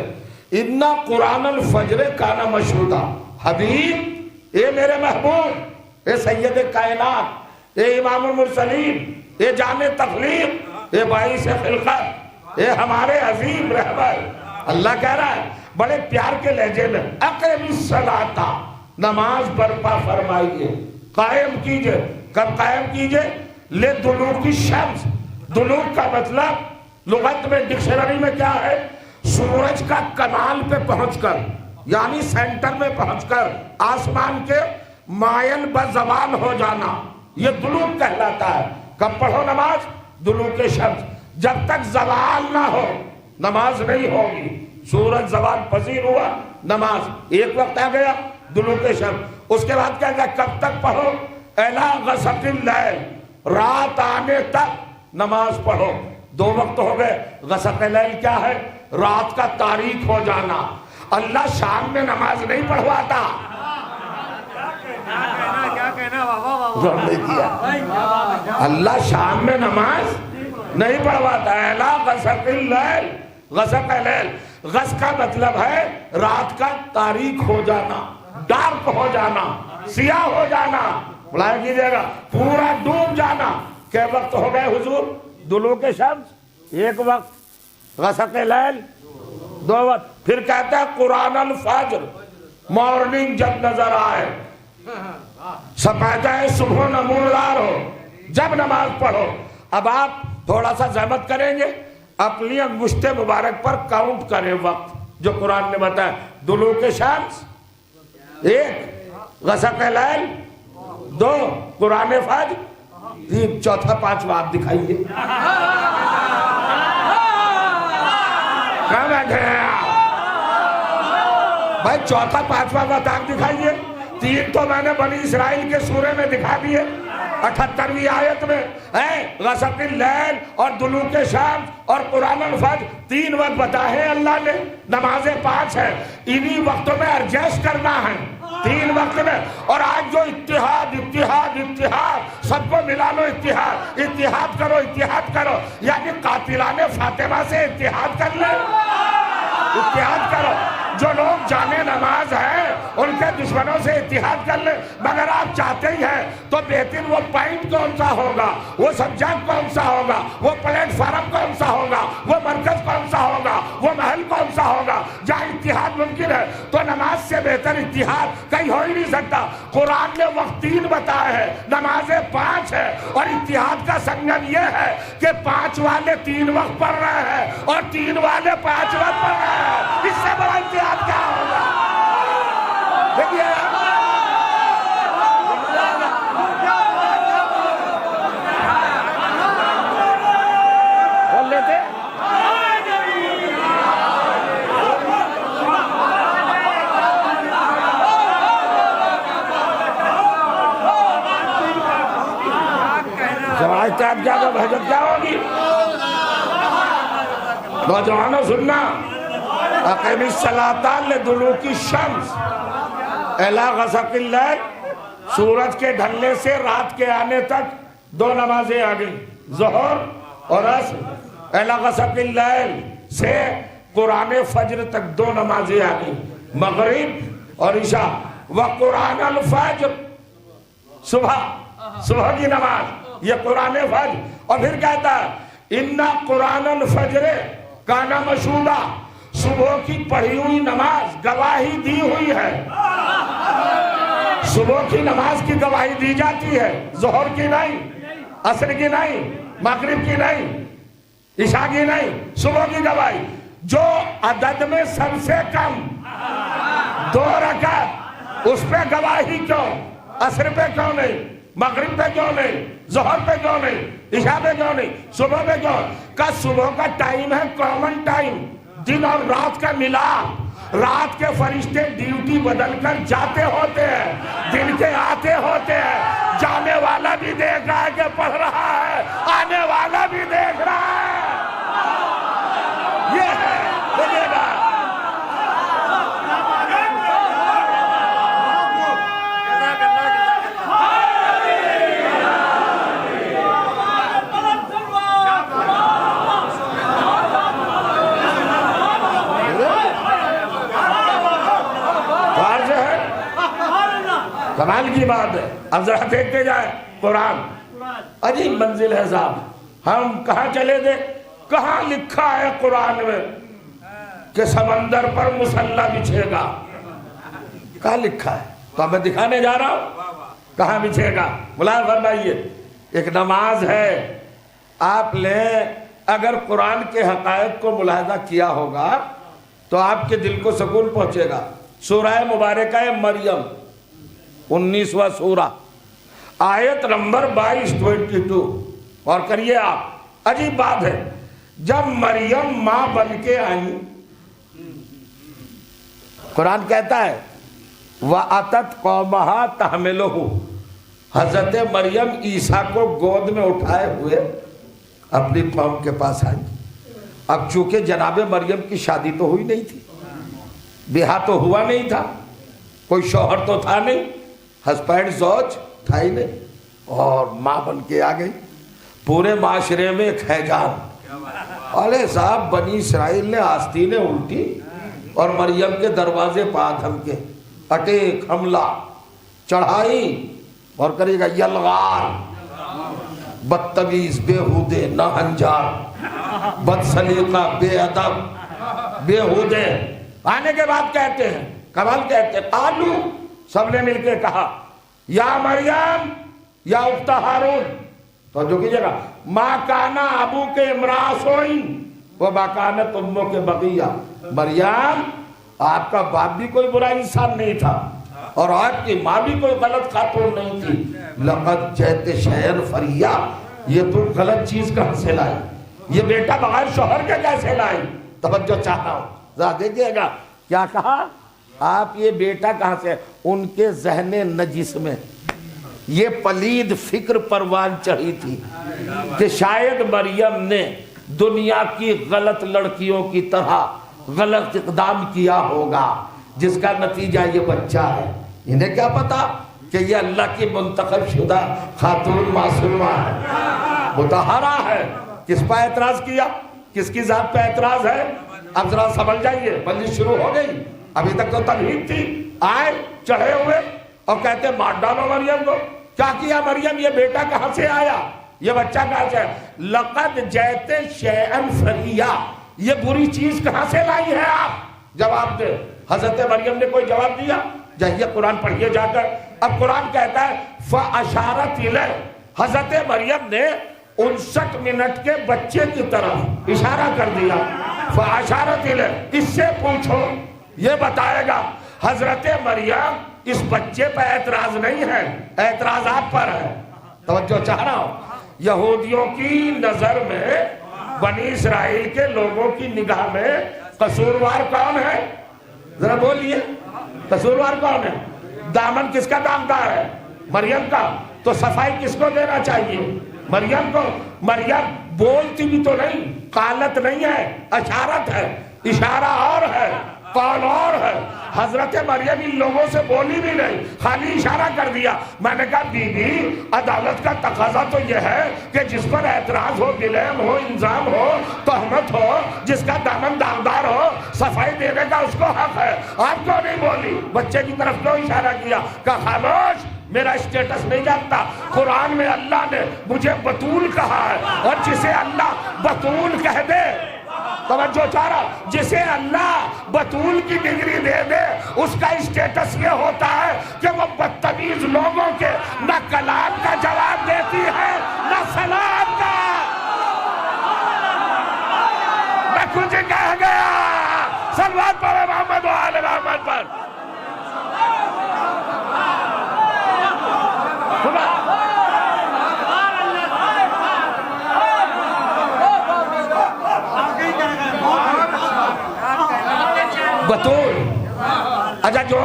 ان قرآن الفجر کان مشہودا۔ حبیب، اے میرے محبوب، اے سید کائنات، اے امام المرسلین، اے جان تخلیق، اے باعث خلقت، اے ہمارے عظیم رہبر، اللہ کہہ رہا ہے بڑے پیار کے لہجے میں، اقیم الصلاۃ، نماز برپا فرمائیے، قائم کیجئے۔ کب قائم کیجئے؟ لدلوک الشمس، دلوک کا مطلب لغت میں ڈکشنری میں کیا ہے؟ سورج کا کنال پہ پہنچ کر، یعنی سینٹر میں پہنچ کر آسمان کے مائل بزوال ہو جانا، یہ دلوک کہلاتا ہے۔ کب پڑھو نماز؟ دلوک شمس، جب تک زوال نہ ہو نماز نہیں ہوگی۔ سورج زوال پذیر ہوا، نماز ایک وقت آ گیا، دلوک شمس۔ اس کے بعد کیا کہا؟ کب تک پڑھو؟ الی غسق اللیل، رات آنے تک نماز پڑھو۔ 2 وقت ہو گئے۔ غسق اللیل کیا ہے؟ رات کا تاریک ہو جانا۔ اللہ شام میں نماز نہیں پڑھواتا، اللہ شام میں نماز نہیں پڑھواتا ہے۔ الی غسق اللیل، غسق اللیل، غس کا مطلب ہے رات کا تاریک ہو جانا، ڈارک ہو جانا، سیاہ ہو جانا، بلایا کیجئے گا، پورا ڈوب جانا۔ کہ وقت ہو گئے حضور؟ دلوک شمس 1 وقت، غسق اللیل 2 وقت۔ پھر کہتا ہے قرآن الفجر، مارننگ جب نظر آئے، سپیدہ صبح نمودار ہو، جب نماز پڑھو۔ اب آپ تھوڑا سا زحمت کریں گے، اپنی انگشت مبارک پر کاؤنٹ کریں وقت جو قرآن نے بتایا۔ دلوک شمس 1، غسق اللیل 2، قرآن فجر 3، چوتھا 5واں آپ دکھائیے۔ کہاں بیٹھے ہیں آپ بھائی؟ چوتھا 5واں بات آپ دکھائیے۔ 3 تو میں نے بنی اسرائیل کے سورے میں دکھا دیے، 78ویں آیت میں ہے غسق اللیل اور دلوک شمس اور قرآن الفجر 3 وقت بتائے ہیں اللہ نے۔ نمازیں 5 ہیں، انہی وقتوں میں ایڈجسٹ کرنا ہے 3 وقت میں۔ اور آج جو اتحاد اتحاد اتحاد، سب کو ملا لو، اتحاد اتحاد کرو، اتحاد کرو، یعنی قاتلان فاطمہ سے اتحاد کر لیں، اتحاد کرو۔ جو لوگ جانے نماز ہیں ان کے دشمنوں سے اتحاد کر لیں، مگر آپ چاہتے ہی ہیں تو بہتر وہ پوائنٹ کون سا ہوگا، وہ سبجیکٹ کون سا ہوگا، وہ پلیٹ فارم کون سا ہوگا، وہ مرکز کون سا ہوگا، وہ محل کون سا ہوگا جہاں اتحاد ممکن ہے؟ تو نماز سے بہتر اتحاد کہیں ہو ہی نہیں سکتا۔ قرآن نے وقت 3 بتائے ہیں، نمازیں 5 ہے، اور اتحاد کا سنگم یہ ہے کہ 5 والے 3 وقت پڑھ رہے ہیں اور 3 والے 5 وقت پڑھ رہے ہیں، اس سے بڑا اتحاد کیا ہوگا؟ دیکھیے بول لیتے جماعت آپ کیا تو بحثت کیا ہوگی؟ نوجوانوں سننا، اقیم الصلاۃ لدلوک الشمس الی غسق اللیل، سورج کے ڈھلنے سے رات کے آنے تک 2 نمازیں آ گئی، ظہر اور عصر۔ الی غسق اللیل سے قرآن فجر تک 2 نمازیں آ گئی، مغرب اور عشاء۔ وقرآن الفجر، صبح کی نماز، یہ قرآن فجر۔ اور پھر کہتا ہے اِنَّ قرآن الفجر کان مشہودا، صبح کی پڑھی ہوئی نماز گواہی دی ہوئی ہے۔ صبح کی نماز کی گواہی دی جاتی ہے، ظہر کی نہیں، عصر کی نہیں، مغرب کی نہیں، عشاء کی نہیں، صبح کی گواہی۔ جو عدد میں سب سے کم 2 رکعت، اس پہ گواہی کیوں؟ عصر پہ کیوں نہیں؟ مغرب پہ کیوں نہیں؟ ظہر پہ کیوں نہیں؟ عشاء پہ کیوں نہیں؟ صبح پہ کیوں؟ کہ صبح کا ٹائم ہے کامن ٹائم، دن اور رات کا ملاپ۔ رات کے فرشتے ڈیوٹی بدل کر جاتے ہوتے ہیں، دن کے آتے ہوتے ہیں۔ جانے والا بھی دیکھ رہا ہے کہ پڑھ رہا ہے، آنے والا بھی دیکھ رہا ہے۔ یہ ہے دیکھیے گا کمال کی بات ہے۔ اب ذرا دیکھتے جائیں قرآن، عجیب منزل ہے صاحب۔ ہم کہاں چلے تھے؟ کہاں لکھا ہے قرآن میں کہ سمندر پر مسلح بچھے گا؟ کہاں لکھا ہے؟ تو میں دکھانے جا رہا ہوں کہاں بچھے گا۔ ملاحظہ فرمائیے، ایک نماز ہے، آپ لیں اگر قرآن کے حقائق کو ملاحظہ کیا ہوگا تو آپ کے دل کو سکون پہنچے گا۔ سورہ مبارکہ مریم 19واں سورہ، آیت نمبر 22 اور کریے آپ۔ عجیب بات ہے، جب مریم ماں بن کے آئیں، قرآن کہتا ہے وَأَتَتْ قَوْمَهَا تَحْمِلُهُ، حضرت مریم عیسیٰ کو گود میں اٹھائے ہوئے اپنی قوم کے پاس آئی۔ اب چونکہ جناب مریم کی شادی تو ہوئی نہیں تھی، بیاہ تو ہوا نہیں تھا، کوئی شوہر تو تھا نہیں، ہسبینڈ زوج تھا ہی نہیں، اور ماں بن کے آ گئی۔ پورے معاشرے میں ایک ہیجان، ارے صاحب بنی اسرائیل نے آستینیں الٹی اور مریم کے دروازے پا دھم کے اٹیک، حملہ، چڑھائی، اور کرے گا یلغار، بدتمیز، بےہودے، ناہنجار، بد سلیقہ، بے ادب، بےہودے۔ آنے کے بعد کہتے ہیں، کمال کہتے ہیں، قالو، سب نے مل کے کہا یا مریم یا اخت ہارون، تو جو کیجئے گا، ما کانا ابو کے امرا سوئن و ما کانت امو کے بقیہ، مریم آپ کا باپ بھی کوئی برا انسان نہیں تھا اور آپ کی ماں بھی کوئی غلط خاتون نہیں تھی۔ لقد جئت شیئا فریا، یہ تم غلط چیز کہاں سے لائی، یہ بیٹا بغیر شوہر کے کیسے لائی؟ توجہ چاہتا ہوں ذرا دیکھیے گا کیا کہا، آپ یہ بیٹا کہاں سے؟ ان کے ذہن نجس میں یہ پلید فکر پروان چڑھی تھی کہ شاید مریم نے دنیا کی غلط لڑکیوں کی طرح غلط اقدام کیا ہوگا جس کا نتیجہ یہ بچہ ہے۔ انہیں کیا پتا کہ یہ اللہ کی منتخب شدہ خاتون معصومہ ہے، مطہرہ ہے۔ کس پہ اعتراض کیا؟ کس کی ذات پہ اعتراض ہے؟ اب ذرا سمجھ جائیے، بندش شروع ہو گئی، ابھی تک تو تمہید تھی، آئے چڑھے ہوئے اور کہتے مار ڈالو مریم کو. کیا کیا مریم؟ یہ بیٹا کہاں سے آیا؟ یہ بچہ کہاں سے آیا؟ لقد جئت شیئا فریا، یہ بری چیز کہاں سے لائی ہے آپ؟ جواب دے. حضرت مریم نے کوئی جواب دیا؟ جائیے قرآن پڑھیے جا کر. اب قرآن کہتا ہے فَأَشَارَتْ إِلَيْهِ، حضرت مریم نے 59 منٹ کے بچے کی طرف اشارہ کر دیا. فَأَشَارَتْ إِلَيْهِ، اس سے پوچھو یہ بتائے گا. حضرت مریم اس بچے پہ اعتراض نہیں ہے، اعتراض آپ پر ہے. توجہ چاہ رہا ہوں. یہودیوں کی نظر میں، بنی اسرائیل کے لوگوں کی نگاہ میں قصوروار کون ہے؟ ذرا بولیے، قصوروار کون ہے؟ دامن کس کا دامدار ہے؟ مریم کا. تو صفائی کس کو دینا چاہیے؟ مریم کو. مریم بولتی بھی تو نہیں، قالت نہیں ہے، اشارت ہے. اشارہ اور ہے، قول اور ہے. حضرت مریم ان لوگوں سے بولی بھی نہیں، خالی اشارہ کر دیا. میں نے کہا بی بی، عدالت کا تقاضا تو یہ ہے کہ جس پر اعتراض ہو، بلیم ہو، الزام ہو، تہمت ہو، جس کا دامن داغدار ہو، صفائی دینے کا اس کو حق ہے. آپ کیوں نہیں بولی؟ بچے کی طرف کیوں اشارہ کیا؟ کہا خاموش، میرا اسٹیٹس نہیں جانتا. قرآن میں اللہ نے مجھے بطول کہا ہے، اور جسے اللہ بطول کہہ دے، توجہ چاہ رہا، جسے اللہ بطول کی ڈگری دے دے، اس کا اسٹیٹس یہ ہوتا ہے کہ وہ بدتمیز لوگوں کے نہ کلام کا جواب دیتی ہے، نہ سلام کا. میں کچھ کہہ گیا. صلوات پڑھے محمد و آل محمد پر. بطول. اچھا جو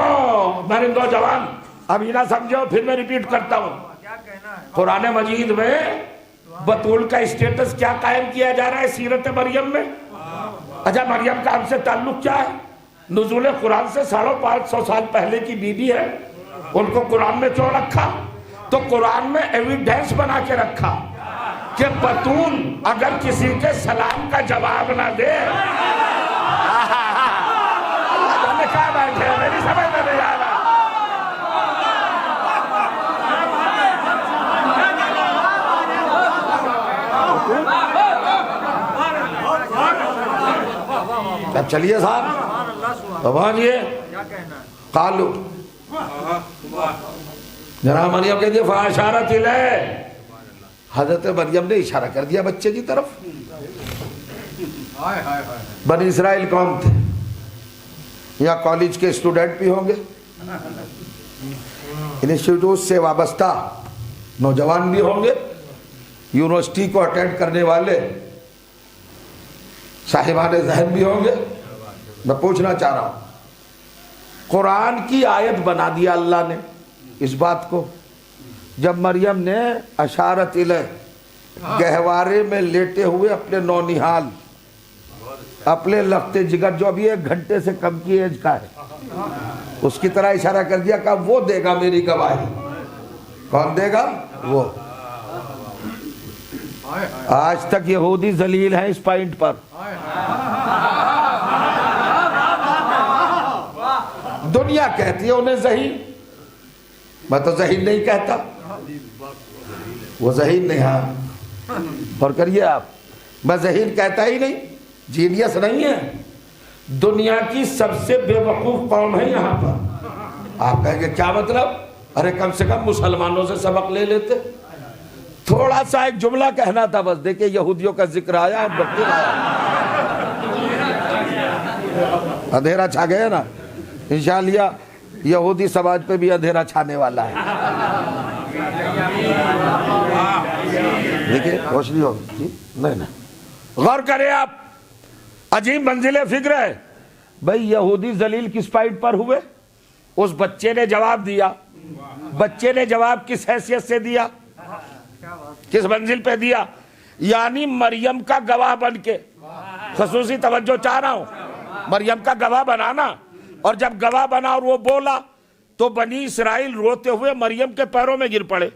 میرے نوجوان ابھی نہ سمجھو، پھر میں ریپیٹ کرتا ہوں. قرآن مجید میں بطول کا اسٹیٹس کیا قائم کیا جا رہا ہے سیرت مریم میں؟ اچھا مریم کا ہم سے تعلق کیا ہے؟ نزول قرآن سے 550 سال پہلے کی بی بی ہے. ان کو قرآن میں کیوں رکھا؟ تو قرآن میں ایویڈنس بنا کے رکھا کہ بطول اگر کسی کے سلام کا جواب نہ دے، کیا بیٹھے میری سمجھ میں نہیں آ رہا. اب چلیے صاحب، اب آئیے. قالو، جناب مریم کہہ دیا فاشارت الیہ، حضرت مریم نے اشارہ کر دیا بچے کی طرف. بنی اسرائیل قوم تھے، یا کالج کے اسٹوڈنٹ بھی ہوں گے، انسٹیٹیوٹ سے وابستہ نوجوان بھی ہوں گے، یونیورسٹی کو اٹینڈ کرنے والے صاحبان ذہن بھی ہوں گے. میں پوچھنا چاہ رہا ہوں، قرآن کی آیت بنا دیا اللہ نے اس بات کو، جب مریم نے اشارت الیہ، گہوارے میں لیٹے ہوئے اپنے نونہال، اپنے لختے جگر جو ابھی 1 گھنٹے سے کم کی ایج کا ہے، اس کی طرح اشارہ کر دیا کہ وہ دے گا میری گواہی. کون دے گا؟ وہ. آج تک یہودی ذلیل ہیں اس پوائنٹ پر. دنیا کہتی ہے انہیں ذہین، میں تو ذہین نہیں کہتا، وہ ذہین نہیں. ہاں اور کریے آپ، میں ذہین کہتا ہی نہیں، جینیس نہیں ہے. دنیا کی سب سے بے وقوف قوم ہے یہاں پر. آپ کہیں گے کیا مطلب؟ ارے کم سے کم مسلمانوں سے سبق لے لیتے. تھوڑا سا ایک جملہ کہنا تھا بس، دیکھیں یہودیوں کا ذکر آیا، اندھیرا چھا گیا نا. انشاءاللہ یہودی سماج پہ بھی اندھیرا چھانے والا ہے. دیکھیں روشنی ہوگی جی. نہیں غور کریں آپ، عجیب منزل فکر ہے. بھئی یہودی ذلیل کس پوائنٹ پر ہوئے؟ اس بچے نے جواب دیا. بچے نے جواب کس حیثیت سے دیا؟ کس منزل پہ دیا؟ یعنی مریم کا گواہ بن کے. خصوصی توجہ چاہ رہا ہوں، مریم کا گواہ بنانا. اور جب گواہ بنا اور وہ بولا تو بنی اسرائیل روتے ہوئے مریم کے پیروں میں گر پڑے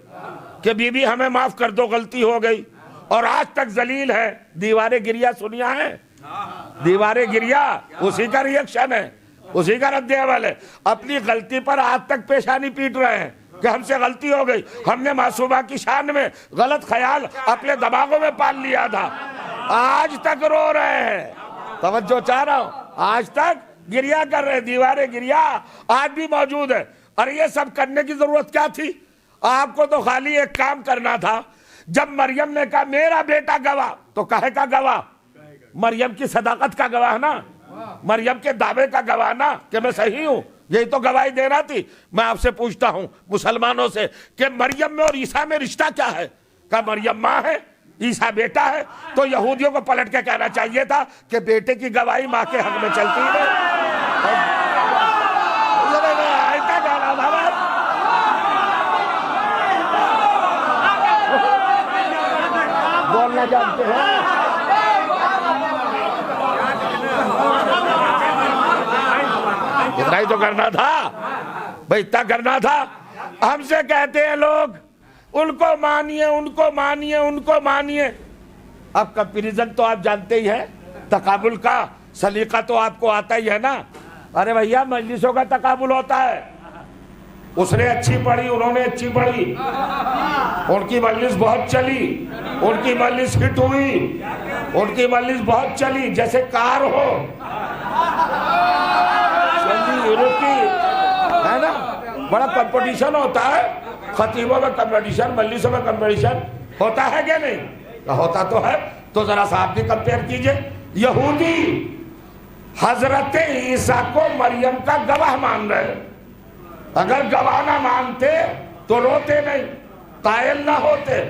کہ بی بی ہمیں معاف کر دو، غلطی ہو گئی. اور آج تک ذلیل ہے. دیوارے گریا سنیا ہے؟ دیوارے گریا اسی کا ریئیکشن ہے. اسی کا رد عمل ہے. اپنی غلطی پر آج تک پیشانی پیٹ رہے ہیں کہ ہم سے غلطی ہو گئی, ہم نے معصومہ کی شان میں غلط خیال اپنے دماغوں میں پال لیا تھا. آج تک رو رہے ہیں, توجہ چاہ رہا ہوں, آج تک گریا کر رہے, دیواریں گریا آج بھی موجود ہے. اور یہ سب کرنے کی ضرورت کیا تھی؟ آپ کو تو خالی ایک کام کرنا تھا. جب مریم نے کہا میرا بیٹا گواہ, تو کہے کا گواہ؟ مریم کی صداقت کا گواہ نا, مریم کے دعوے کا گواہ نا کہ میں صحیح ہوں, یہی تو گواہی دینا تھی. میں آپ سے پوچھتا ہوں مسلمانوں سے کہ مریم میں اور عیسیٰ میں رشتہ کیا ہے؟ کہ مریم ماں ہے, عیسیٰ بیٹا ہے. تو یہودیوں کو پلٹ کے کہنا چاہیے تھا کہ بیٹے کی گواہی ماں کے حق میں چلتی ہے. بولنا جانتے ہیں, اتنا ہی تو کرنا تھا بھائی, اتنا کرنا تھا. ہم سے کہتے ہیں لوگ ان کو مانیے, ان کو مانیے, ان کو مانیے. اب کمپیریزن تو آپ جانتے ہی ہیں, تقابل کا سلیقہ تو آپ کو آتا ہی ہے نا. ارے بھیا مجلسوں کا تقابل ہوتا ہے, اس نے اچھی پڑھی, انہوں نے اچھی پڑھی, ان کی مجلس بہت چلی, ان کی مجلس ہٹ ہوئی, ان کی مجلس بہت چلی, جیسے کار ہو یورپ کی ہے نا. بڑا کمپٹیشن ہوتا ہے, خطیبوں میں کمپٹیشن, مجلسوں میں کمپٹیشن ہوتا ہے کہ نہیں؟ ہوتا تو ہے. تو ذرا سا آپ بھی کمپیئر کیجئے. یہودی حضرت عیسیٰ کو مریم کا گواہ مان رہے, اگر گواہ نہ مانتے تو روتے نہیں, قائل نہ ہوتے,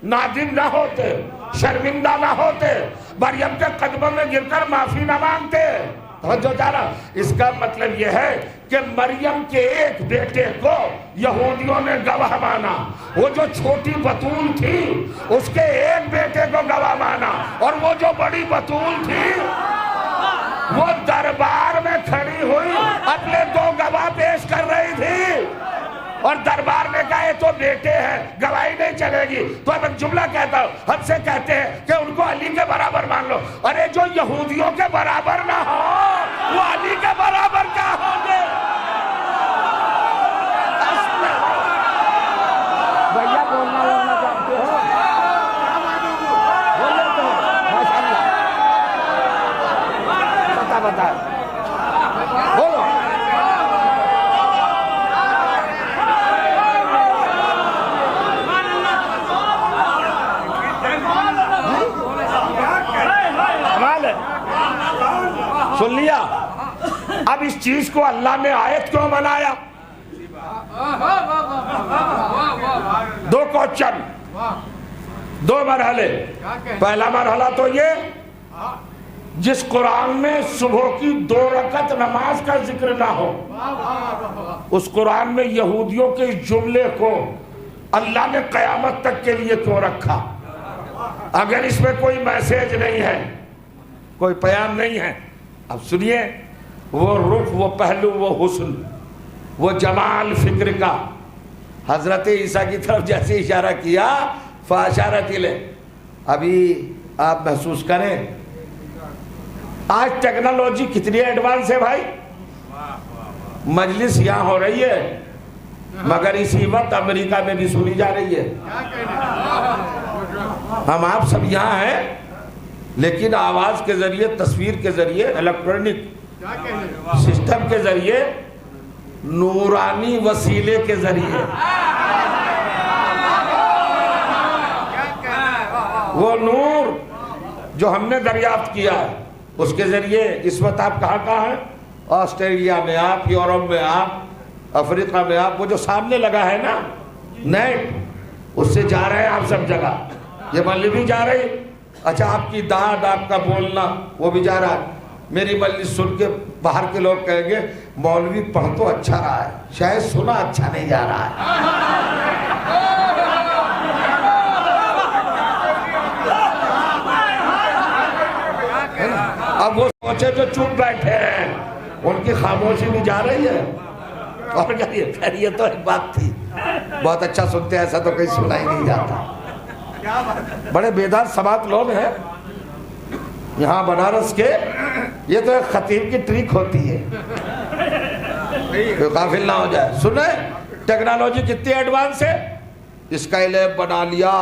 نادم نہ ہوتے, شرمندہ نہ ہوتے, مریم کے قدموں میں گر کر معافی نہ مانگتے. جو جانا اس کا مطلب یہ ہے کہ مریم کے ایک بیٹے کو یہودیوں نے گواہ مانا, وہ جو چھوٹی بتول تھی اس کے ایک بیٹے کو گواہ مانا, اور وہ جو بڑی بتول تھی وہ دربار میں کھڑی ہوئی اپنے 2 گواہ پیش کر رہی تھی, اور دربار نے کہا یہ تو بیٹے ہیں, گواہی نہیں چلے گی. تو اب ایک جملہ کہتا ہوں, ہم سے کہتے ہیں کہ ان کو علی کے برابر مان لو. ارے جو یہودیوں کے برابر نہ ہو وہ علی کے برابر کیا ہوں گے؟ بھیا بولنا چاہتے ہو, بولے تو ماشاء اللہ, بتا بولو. سن لیا؟ اب اس چیز کو اللہ نے آیت کیوں بنایا؟ 2 کوشچن, 2 مرحلے. پہلا مرحلہ تو یہ جس قرآن میں صبح کی 2 رکعت نماز کا ذکر نہ ہو, اس قرآن میں یہودیوں کے اس جملے کو اللہ نے قیامت تک کے لیے کیوں رکھا؟ اگر اس میں کوئی میسیج نہیں ہے, کوئی پیام نہیں ہے. اب سنیے, وہ رخ, وہ پہلو, وہ حسن, وہ جمال فکر کا حضرت عیسیٰ کی طرف جیسے اشارہ کیا, فاشارت الیہ. ابھی آپ محسوس کریں آج ٹیکنالوجی کتنی ایڈوانس ہے بھائی. مجلس یہاں ہو رہی ہے مگر اسی وقت امریکہ میں بھی سنی جا رہی ہے. ہم آپ سب یہاں ہیں لیکن آواز کے ذریعے, تصویر کے ذریعے, الیکٹرانک سسٹم کے ذریعے, نورانی وسیلے کے ذریعے, وہ نور جو ہم نے دریافت کیا ہے اس کے ذریعے اس وقت آپ کہاں ہیں؟ آسٹریلیا میں آپ, یورپ میں آپ, افریقہ میں آپ. وہ جو سامنے لگا ہے نا نیٹ, اس سے جا رہے ہیں آپ سب جگہ. یہ مجلس بھی جا رہی, اچھا آپ کی داد, آپ کا بولنا وہ بھی جا رہا ہے. میری مجلس سن کے باہر کے لوگ کہیں گے مولوی پڑھ تو اچھا رہا ہے, شاید سنا اچھا نہیں جا رہا ہے. اب وہ سوچے جو چپ بیٹھے ہیں ان کی خاموشی بھی جا رہی ہے. اور خیر یہ تو ایک بات تھی, بہت اچھا سنتے ہیں, ایسا تو کہیں سنا ہی نہیں جاتا. بڑے بیدار سماعت لوگ ہیں یہاں بنارس کے. یہ تو ایک خطیب کی ٹرک ہوتی ہے, کوئی غافل نہ ہو جائے. سنیں ٹیکنالوجی کتنی ایڈوانس ہے. اسکائی لیب بنا لیا,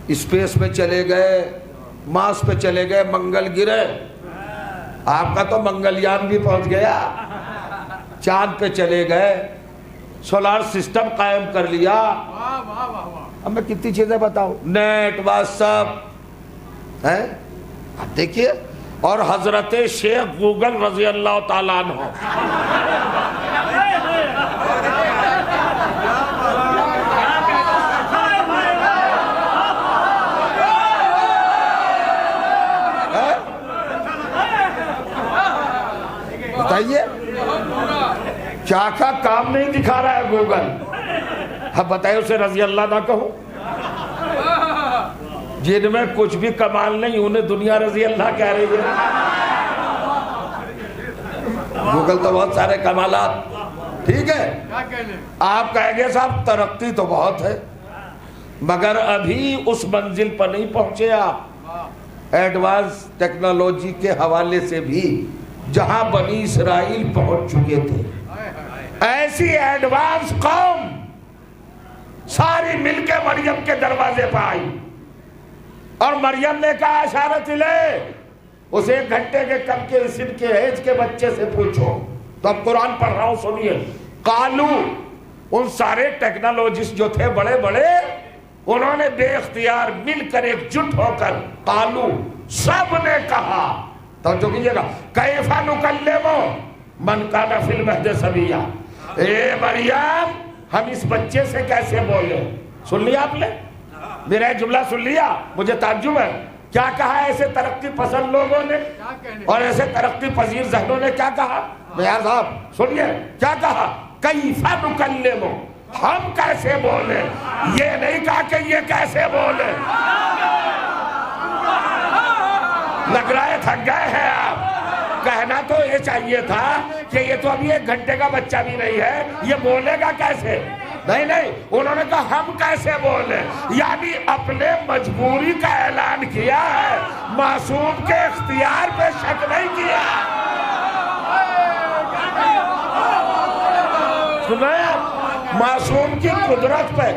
اسپیس میں چلے گئے, مارس پہ چلے گئے, منگل گرے. آپ کا تو منگل یان بھی پہنچ گیا, چاند پہ چلے گئے, سولار سسٹم قائم کر لیا. اب میں کتنی چیزیں بتاؤں, نیٹ واٹس ایپ ہے. اب دیکھیے, اور حضرت شیخ گوگل رضی اللہ تعالیٰ عنہ بتائیے کیا کام نہیں دکھا رہا ہے گوگل. اب بتائیے اسے رضی اللہ نہ کہو. جن میں کچھ بھی کمال نہیں انہیں دنیا رضی اللہ کہہ رہی ہے. گوگل تو بہت سارے کمالات. ٹھیک ہے, آپ کہیں گے صاحب ترقی تو بہت ہے مگر ابھی اس منزل پر نہیں پہنچے آپ ایڈوانس ٹیکنالوجی کے حوالے سے بھی جہاں بنی اسرائیل پہنچ چکے تھے. ایسی ایڈوانس قوم ساری مل کے مریم کے دروازے پر آئی اور مریم نے کہا اشارت لے, اس 1 گھنٹے کے کم کے سن کے ایج کے بچے سے پوچھو. تو اب قرآن پڑھ رہا ہوں سنیے. قالو, ان سارے ٹیکنالوجسٹ جو تھے بڑے بڑے, انہوں نے بے اختیار مل کر ایک جٹ ہو کر قالو, سب نے کہا, توجہ کیجئے گا, کیفا نکلم من کان فی المہد صبیا. اے مریم ہم اس بچے سے کیسے بولے. سن لیا آپ نے میرا جملہ, سن لیا. مجھے تعجب ہے کیا کہا ایسے ترقی پسند لوگوں نے اور ایسے ترقی پذیر ذہنوں نے کیا کہا. میاں صاحب سنیے کیا کہا, کیفا نکلم, ہم کیسے بولے. یہ نہیں کہا کہ یہ کیسے بولے. لگ رہا ہے تھک گئے ہیں آپ. کہنا تو یہ چاہیے تھا کہ یہ تو ابھی 1 گھنٹے کا بچہ بھی نہیں ہے, یہ بولے گا کیسے. نہیں, انہوں نے کہا ہم کیسے بولے, یعنی اپنے مجبوری کا اعلان کیا ہے, معصوم کے اختیار پہ شک نہیں کیا. سنیں, معصوم کی قدرت پہ,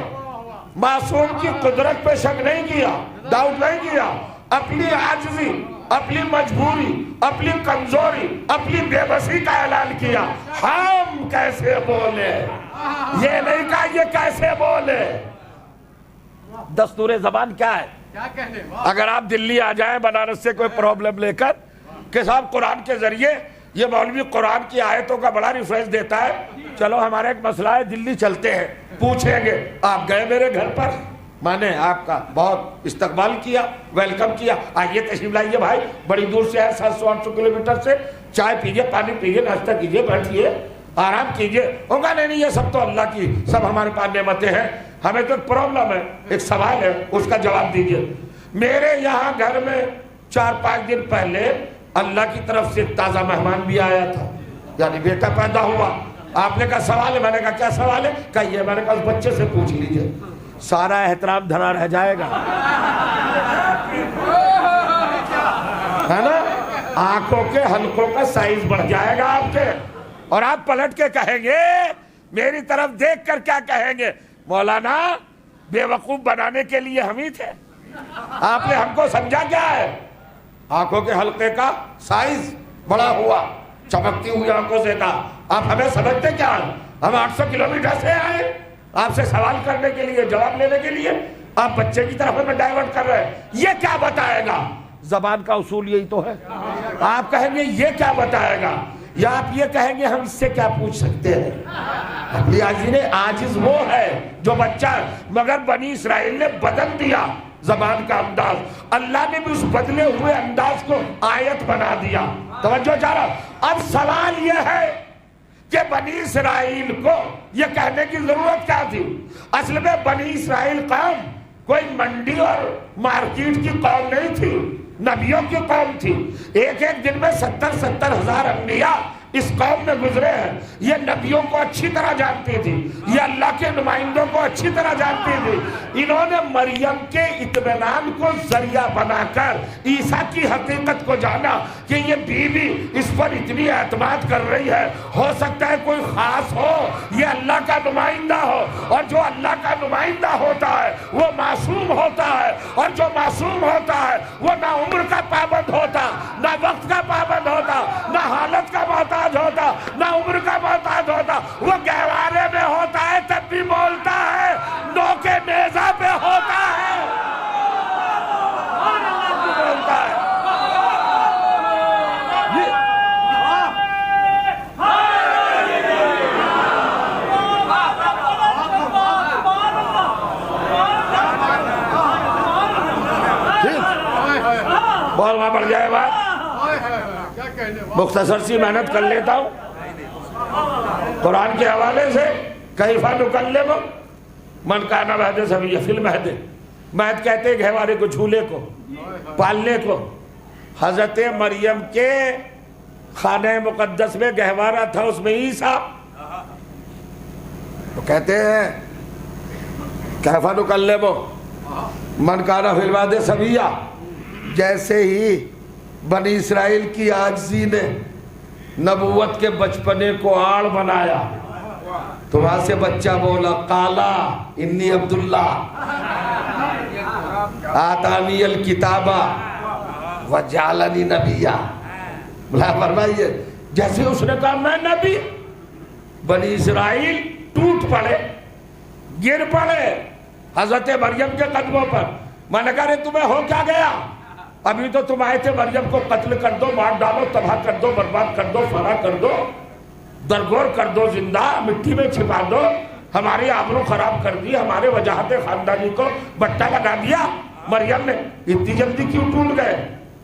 معصوم کی قدرت پہ شک نہیں کیا, ڈاؤٹ نہیں کیا. اپنی عاجزی, اپنی مجبوری, اپنی کمزوری, اپنی بے بسی کا اعلان کیا. ہم کیسے بولے, یہ نہیں کہا یہ کیسے بولے. دستور زبان کیا ہے. اگر آپ دلی آ جائیں بنارس سے کوئی پرابلم لے کر کہ صاحب قرآن کے ذریعے یہ مولوی قرآن کی آیتوں کا بڑا ریفرنس دیتا ہے, چلو ہمارا ایک مسئلہ ہے دلی چلتے ہیں, پوچھیں گے. آپ گئے میرے گھر پر, میں نے آپ کا بہت استقبال کیا, ویلکم کیا, آئیے تشریف لائیے بھائی, بڑی دور سے ہے 700-800 کلومیٹر سے, چائے پیجئے, پانی پیجئے, ناشتہ کیجئے, بیٹھیے, آرام کیجئے. ہوگا نہیں یہ سب تو اللہ کی, سب ہمارے پاس نعمتیں ہیں, ہمیں تو ایک پرابلم ہے, ایک سوال ہے, اس کا جواب دیجئے. میرے یہاں گھر میں 4-5 دن پہلے اللہ کی طرف سے تازہ مہمان بھی آیا تھا, یعنی بیٹا پیدا ہوا. آپ نے کہا سوال ہے, میں نے کہا کیا سوال ہے, کہا یہ, میں نے کہا اس بچے سے پوچھ لیجئے, سارا احترام دھرا رہ جائے گا, ہے نا. آنکھوں کے حلقوں کا سائز بڑھ جائے گا آپ کے, اور آپ پلٹ کے کہیں گے, میری طرف دیکھ کر کیا کہیں گے, مولانا بے وقوف بنانے کے لیے ہم ہی تھے, آپ نے ہم کو سمجھا کیا ہے. آنکھوں کے حلقے کا سائز بڑا ہوا, چمکتی ہوئی آنکھوں سے کہا, آپ ہمیں سمجھتے کیا ہیں, ہم 800 کلومیٹر سے آئے آپ سے سوال کرنے کے لیے, جواب لینے کے لیے, آپ بچے کی طرف ہمیں ڈائیورٹ کر رہے ہیں. یہ کیا بتائے گا, زبان کا اصول یہی تو ہے. آپ کہیں گے یہ کیا بتائے گا, یا آپ یہ کہیں گے ہم اس سے کیا پوچھ سکتے ہیں. اپنی عاجز وہ ہے جو بچہ, مگر بنی اسرائیل نے بدل دیا زبان کا انداز, اللہ نے بھی اس بدلے ہوئے انداز کو آیت بنا دیا. توجہ چاہ رہا. اب سوال یہ ہے کہ بنی اسرائیل کو یہ کہنے کی ضرورت کیا تھی. اصل میں بنی اسرائیل قوم کوئی منڈی اور مارکیٹ کی قوم نہیں تھی, نبیوں کی قوم تھی. ایک دن میں 70,000 انبیاء اس قوم میں گزرے ہیں یہ نبیوں کو اچھی طرح جانتی تھی، یہ اللہ کے نمائندوں کو اچھی طرح جانتی تھی۔ انہوں نے مریم کے اطمینان کو ذریعہ بنا کر عیسیٰ کی حقیقت کو جانا کہ یہ بیوی اس پر اتنی اعتماد کر رہی ہے، ہو سکتا ہے کوئی خاص ہو، یہ اللہ کا نمائندہ ہو، اور جو اللہ کا نمائندہ ہوتا ہے وہ معصوم ہوتا ہے، اور جو معصوم ہوتا ہے وہ نہ عمر کا پابند ہوتا، نہ وقت کا پابند ہوتا، نہ حالت کا محتاج ہوتا، نہ عمر کا محتاج ہوتا، وہ گہوارے میں ہوتا ہے تب بھی بولتا ہے، نوکے نیزہ پہ ہوتا ہے بولتا ہے۔ بہت وہاں بڑھ جائے بات، مختصر سی محنت کر لیتا ہوں قرآن کے حوالے سے۔ کیفا نکلم من کان مہد سویہ فی المہد، مہد کہتے ہیں گہوارے کو، جھولے کو، پالنے کو۔ حضرت مریم کے خانہ مقدس میں گہوارہ تھا، اس میں عیسیٰ، تو کہتے ہیں کیفا نکلم من کان فی المہد سویہ۔ جیسے ہی بنی اسرائیل کی عاجزی نے نبوت کے بچپنے کو آڑ بنایا تو وہاں سے بچہ بولا قالا انی عبداللہ آتانی الکتاب وجعلنی نبیا۔ بلا فرمائیے جیسے اس نے کہا میں نبی، بنی اسرائیل ٹوٹ پڑے، گر پڑے حضرت مریم کے قدموں پر۔ میں نے کہا تمہیں ہو کیا گیا؟ ابھی تو تم آئے تھے مریم کو قتل کر دو، مار ڈالو، تباہ کر دو، برباد کر دو، فنا کر دو، درگور کر دو، زندہ مٹی میں چھپا دو، ہماری آبرو خراب کر دی، ہمارے وجاہت خاندانی کو بٹا لگا دیا۔ مریم نے اتنی جلدی کیوں ٹوٹ گئے؟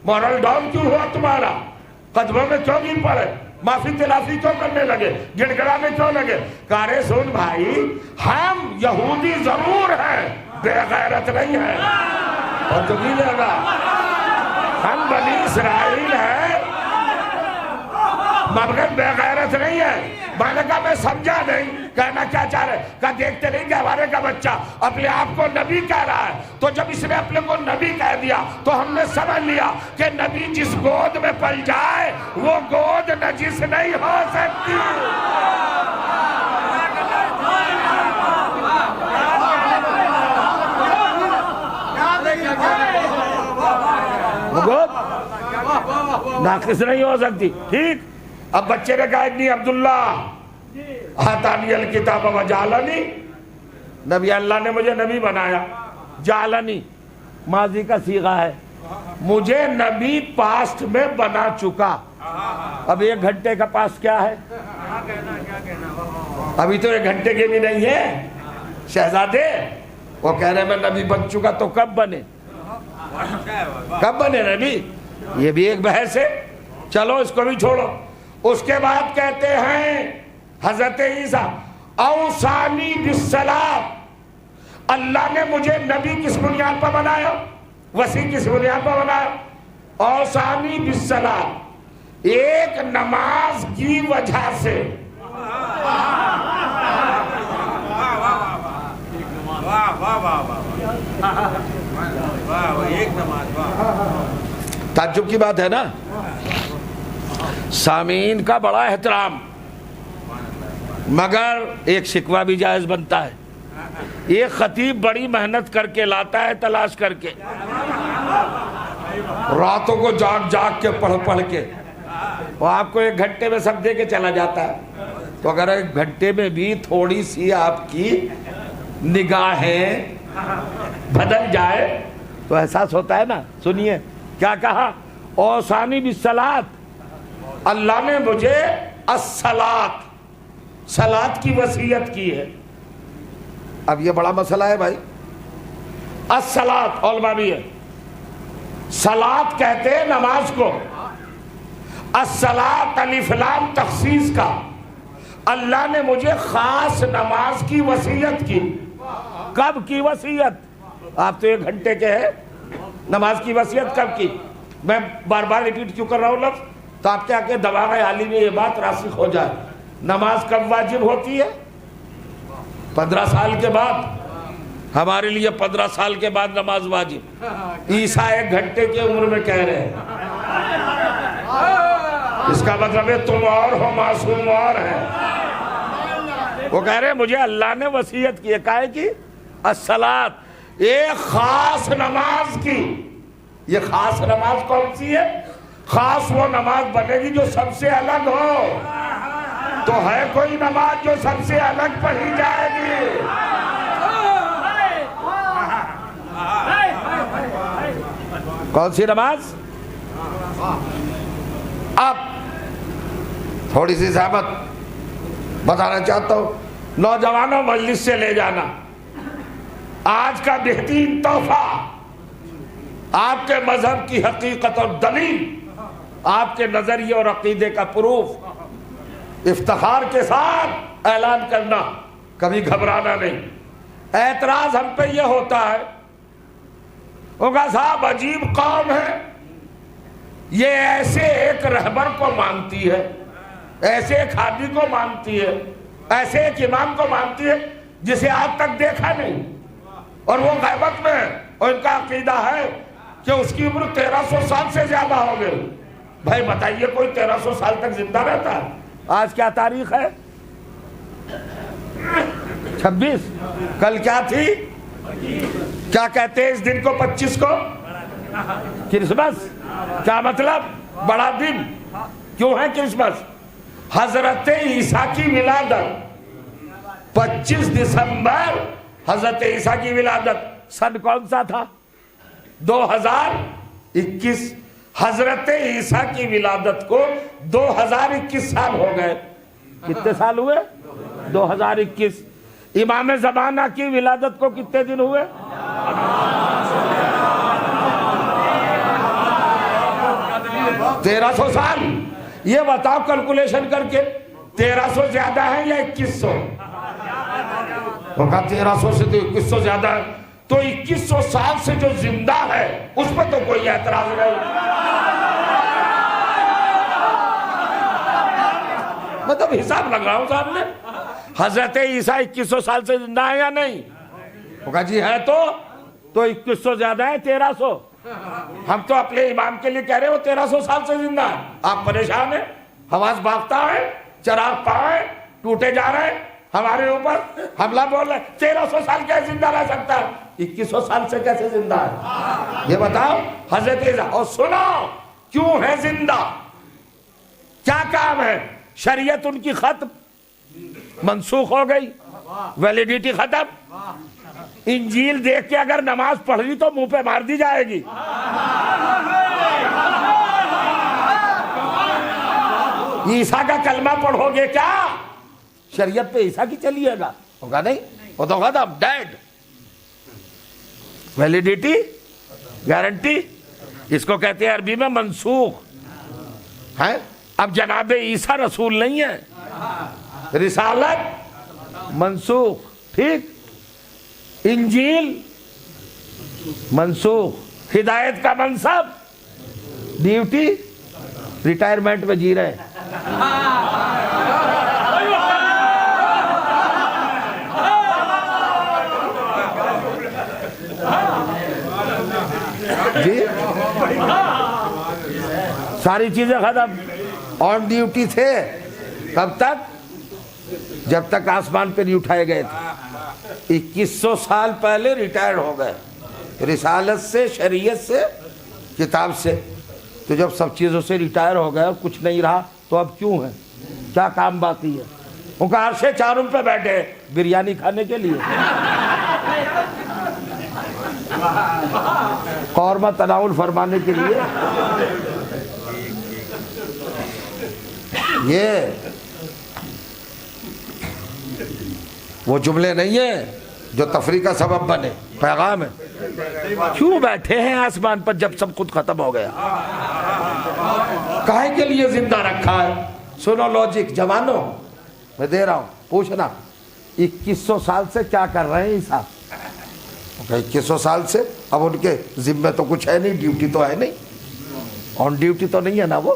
مورل ڈاؤن کیوں ہوا تمہارا؟ قدموں میں کیوں گر پڑے؟ معافی تلافی کیوں کرنے لگے؟ گڑ گڑانے کیوں لگے؟ کارے سن بھائی، ہم یہودی ضرور ہیں، بے غیرت نہیں ہیں، اور تو نہیں لگا ہم بنی اسرائیل ہیں مگر بے غیرت نہیں ہے۔ میں نے کہا میں سمجھا نہیں، کہنا کیا چاہ رہے؟ کہا دیکھتے نہیں گہوارے کا بچہ اپنے آپ کو نبی کہہ رہا ہے، تو جب اس نے اپنے کو نبی کہہ دیا تو ہم نے سمجھ لیا کہ نبی جس گود میں پل جائے وہ گود نجس نہیں ہو سکتی۔ ناقص نہیں ہو سکتی، ٹھیک۔ اب بچے نے کہا انی عبداللہ آتانی الکتاب وجعلنی نبی، اللہ نے مجھے نبی بنایا۔ جعلنی ماضی کا صیغہ ہے، مجھے نبی پاسٹ میں بنا چکا۔ اب 1 گھنٹے کا پاسٹ کیا ہے؟ ابھی تو 1 گھنٹے کے بھی نہیں ہے شہزادے۔ وہ کہہ رہے میں نبی بن چکا، تو کب بنے؟ کب بنے نبی؟ یہ بھی ایک بحث ہے، چلو اس کو بھی چھوڑو۔ اس کے بعد کہتے ہیں حضرت عیسیٰ اوصانی بالصلاۃ، اللہ نے مجھے نبی کس بنیاد پر بنایا؟ وسیع کس بنیاد پر بنایا؟ اوصانی بالصلاۃ، ایک نماز کی وجہ سے۔ تعجب کی بات ہے نا؟ سامعین کا بڑا احترام، مگر ایک شکوہ بھی جائز بنتا ہے۔ ایک خطیب بڑی محنت کر کے لاتا ہے، تلاش کر کے، راتوں کو جاگ جاگ کے پڑھ کے، وہ آپ کو 1 گھنٹے میں سب دے کے چلا جاتا ہے۔ تو اگر 1 گھنٹے میں بھی تھوڑی سی آپ کی نگاہیں بدل جائے تو احساس ہوتا ہے نا۔ سنیے کیا کہا، اوصانی بالصلاۃ، اللہ نے مجھے الصلاۃ، صلاۃ کی وصیت کی ہے۔ اب یہ بڑا مسئلہ ہے بھائی، الصلاۃ علماء بھی ہے، صلاۃ کہتے ہیں نماز کو، الصلاۃ الف لام تخصیص کا۔ اللہ نے مجھے خاص نماز کی وصیت کی۔ کب کی وصیت؟ آپ تو 1 گھنٹے کے ہیں، نماز کی وصیت کب کی؟ میں بار بار ریپیٹ کیوں کر رہا ہوں لفظ؟ تو آپ کیا کہ دماغ عالی میں یہ بات راسخ ہو جائے. نماز کب واجب ہوتی ہے؟ 15 سال کے بعد. ہمارے لیے 15 سال کے بعد نماز واجب. عیسیٰ 1 گھنٹے کی عمر میں کہہ رہے ہیں. اس کا مطلب ہے تم اور ہو، معصوم اور ہے. وہ کہہ رہے ہیں مجھے اللہ نے وصیت کی ہے، کہا ہے کہ الصلاۃ، ایک خاص نماز کی. یہ خاص نماز کون سی ہے؟ خاص وہ نماز بنے گی جو سب سے الگ ہو. تو ہے کوئی نماز جو سب سے الگ پڑھی جائے گی؟ کون سی نماز؟ اب تھوڑی سی زحمت بتانا چاہتا ہوں. نوجوانوں مجلس سے لے جانا آج کا بہترین تحفہ، آپ کے مذہب کی حقیقت اور دلیل، آپ کے نظریے اور عقیدے کا پروف، افتخار کے ساتھ اعلان کرنا، کبھی گھبرانا نہیں. اعتراض ہم پہ یہ ہوتا ہے ہوگا صاحب عجیب قوم ہے، یہ ایسے ایک رہبر کو مانتی ہے، ایسے ایک حاجی کو مانتی ہے، ایسے ایک امام کو مانتی ہے جسے آج تک دیکھا نہیں، اور وہ غیبت میں ہے، اور ان کا عقیدہ ہے کہ اس کی عمر 1300 سال سے زیادہ ہو گئی. بھائی بتائیے کوئی 1300 سال تک زندہ رہتا ہے؟ آج کیا تاریخ ہے؟ 26. کل کیا تھی؟ کیا کہتے ہیں اس دن کو 25 کو؟ کرسمس. کیا مطلب؟ بڑا دن. کیوں ہے کرسمس؟ حضرت عیسیٰ کی ولادت 25 دسمبر، حضرت عیسیٰ کی ولادت. سن کون سا تھا؟ 2021. حضرت عیسیٰ کی ولادت کو 2021 سال ہو گئے. کتنے سال ہوئے؟ 2021. امام زمانہ کی ولادت کو کتنے دن ہوئے؟ 1300 سال. یہ بتاؤ کیلکولیشن کر کے 1300 زیادہ ہے یا 2100؟ وہ کہا 1300 سے تو 2100 زیادہ ہے. تو 2100 سال سے جو زندہ ہے اس پر تو کوئی اعتراض نہیں. مطلب حساب لگ رہا ہوں صاحب نے. حضرت عیسیٰ 2100 سال سے زندہ ہے یا نہیں؟ وہ کہا جی ہے. تو 2100 زیادہ ہے 1300. ہم تو اپنے امام کے لیے کہہ رہے ہیں وہ 1300 سال سے زندہ ہے. آپ پریشان ہیں؟ حواس باغتا ہے، چراغ پائے ٹوٹے جا رہے ہیں ہمارے اوپر، حملہ بول رہے ہیں 1300 سال کیسے زندہ رہ سکتا ہے؟ 2100 سال سے کیسے زندہ ہے؟ یہ بتاؤ حضرت عیسیٰ. اور سنو کیوں ہے زندہ، کیا کام ہے؟ شریعت ان کی ختم، منسوخ ہو گئی، ویلیڈیٹی ختم. انجیل دیکھ کے اگر نماز پڑھ لی تو منہ پہ مار دی جائے گی. عیسیٰ کا کلمہ پڑھو گے کیا؟ شریعت پہ عیسیٰ کی چلیے گا؟ ہوگا نہیں، وہ تو ختم، ڈیڈ. ویلیڈیٹی، گارنٹی، اس کو کہتے ہیں عربی میں منسوخ ہے. اب جناب عیسیٰ رسول نہیں ہے، رسالت منسوخ. ٹھیک. انجیل منسوخ. ہدایت کا منصب، ڈیوٹی، ریٹائرمنٹ میں جی رہے. جی ساری چیزیں ختم. آن ڈیوٹی تھے کب تک؟ جب تک آسمان پہ نہیں اٹھائے گئے تھے. 2100 سال پہلے ریٹائر ہو گئے رسالت سے، شریعت سے، کتاب سے. تو جب سب چیزوں سے ریٹائر ہو گئے، کچھ نہیں رہا، تو اب کیوں ہے؟ کیا کام باقی ہے؟ ان کا عرش چارم پہ بیٹھے بریانی کھانے کے لیے، قورمہ تناول فرمانے کے لیے. یہ وہ جملے نہیں ہیں جو تفریح کا سبب بنے، پیغام ہے. کیوں بیٹھے ہیں آسمان پر جب سب خود ختم ہو گیا؟ کاہے کے لیے زندہ رکھا ہے؟ سنو لاجک جوانوں، میں دے رہا ہوں، پوچھنا 2100 سال سے کیا کر رہے ہیں عیسیٰ؟ 2100 سال سے اب ان کے ذمہ تو کچھ ہے نہیں، ڈیوٹی تو ہے نہیں، آن ڈیوٹی تو نہیں ہے نا وہ.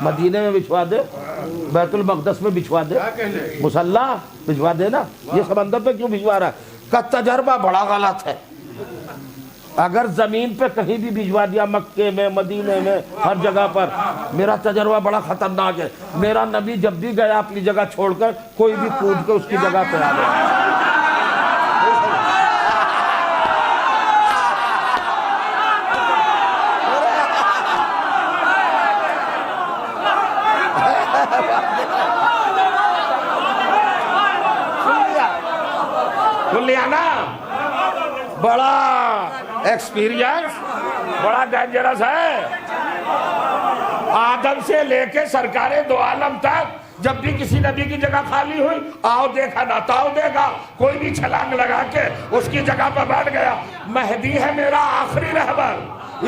مدینے میں بچھوا دے، بیت المقدس میں بچھوا دے، مصلی بچھوا دے نا، یہ سمندر پہ کیوں بھجوا رہا ہے؟ کا تجربہ بڑا غلط ہے۔ اگر زمین پہ کہیں بھی بھجوا دیا، مکے میں، مدینے میں، ہر جگہ پر، میرا تجربہ بڑا خطرناک ہے۔ میرا نبی جب بھی گیا اپنی جگہ چھوڑ کر، کوئی بھی کود کے اس کی جگہ پہ آ گیا۔ سن لیا نا؟ بڑا ایکسپیرینس، بڑا ڈینجرس ہے۔ آدم سے لے کے سرکار دو عالم تک جب بھی کسی نبی کی جگہ خالی ہوئی، آؤ دیکھا نہ تاؤ دیکھا، کوئی بھی چھلانگ لگا کے اس کی جگہ پر بیٹھ گیا۔ مہدی ہے میرا آخری رہبر،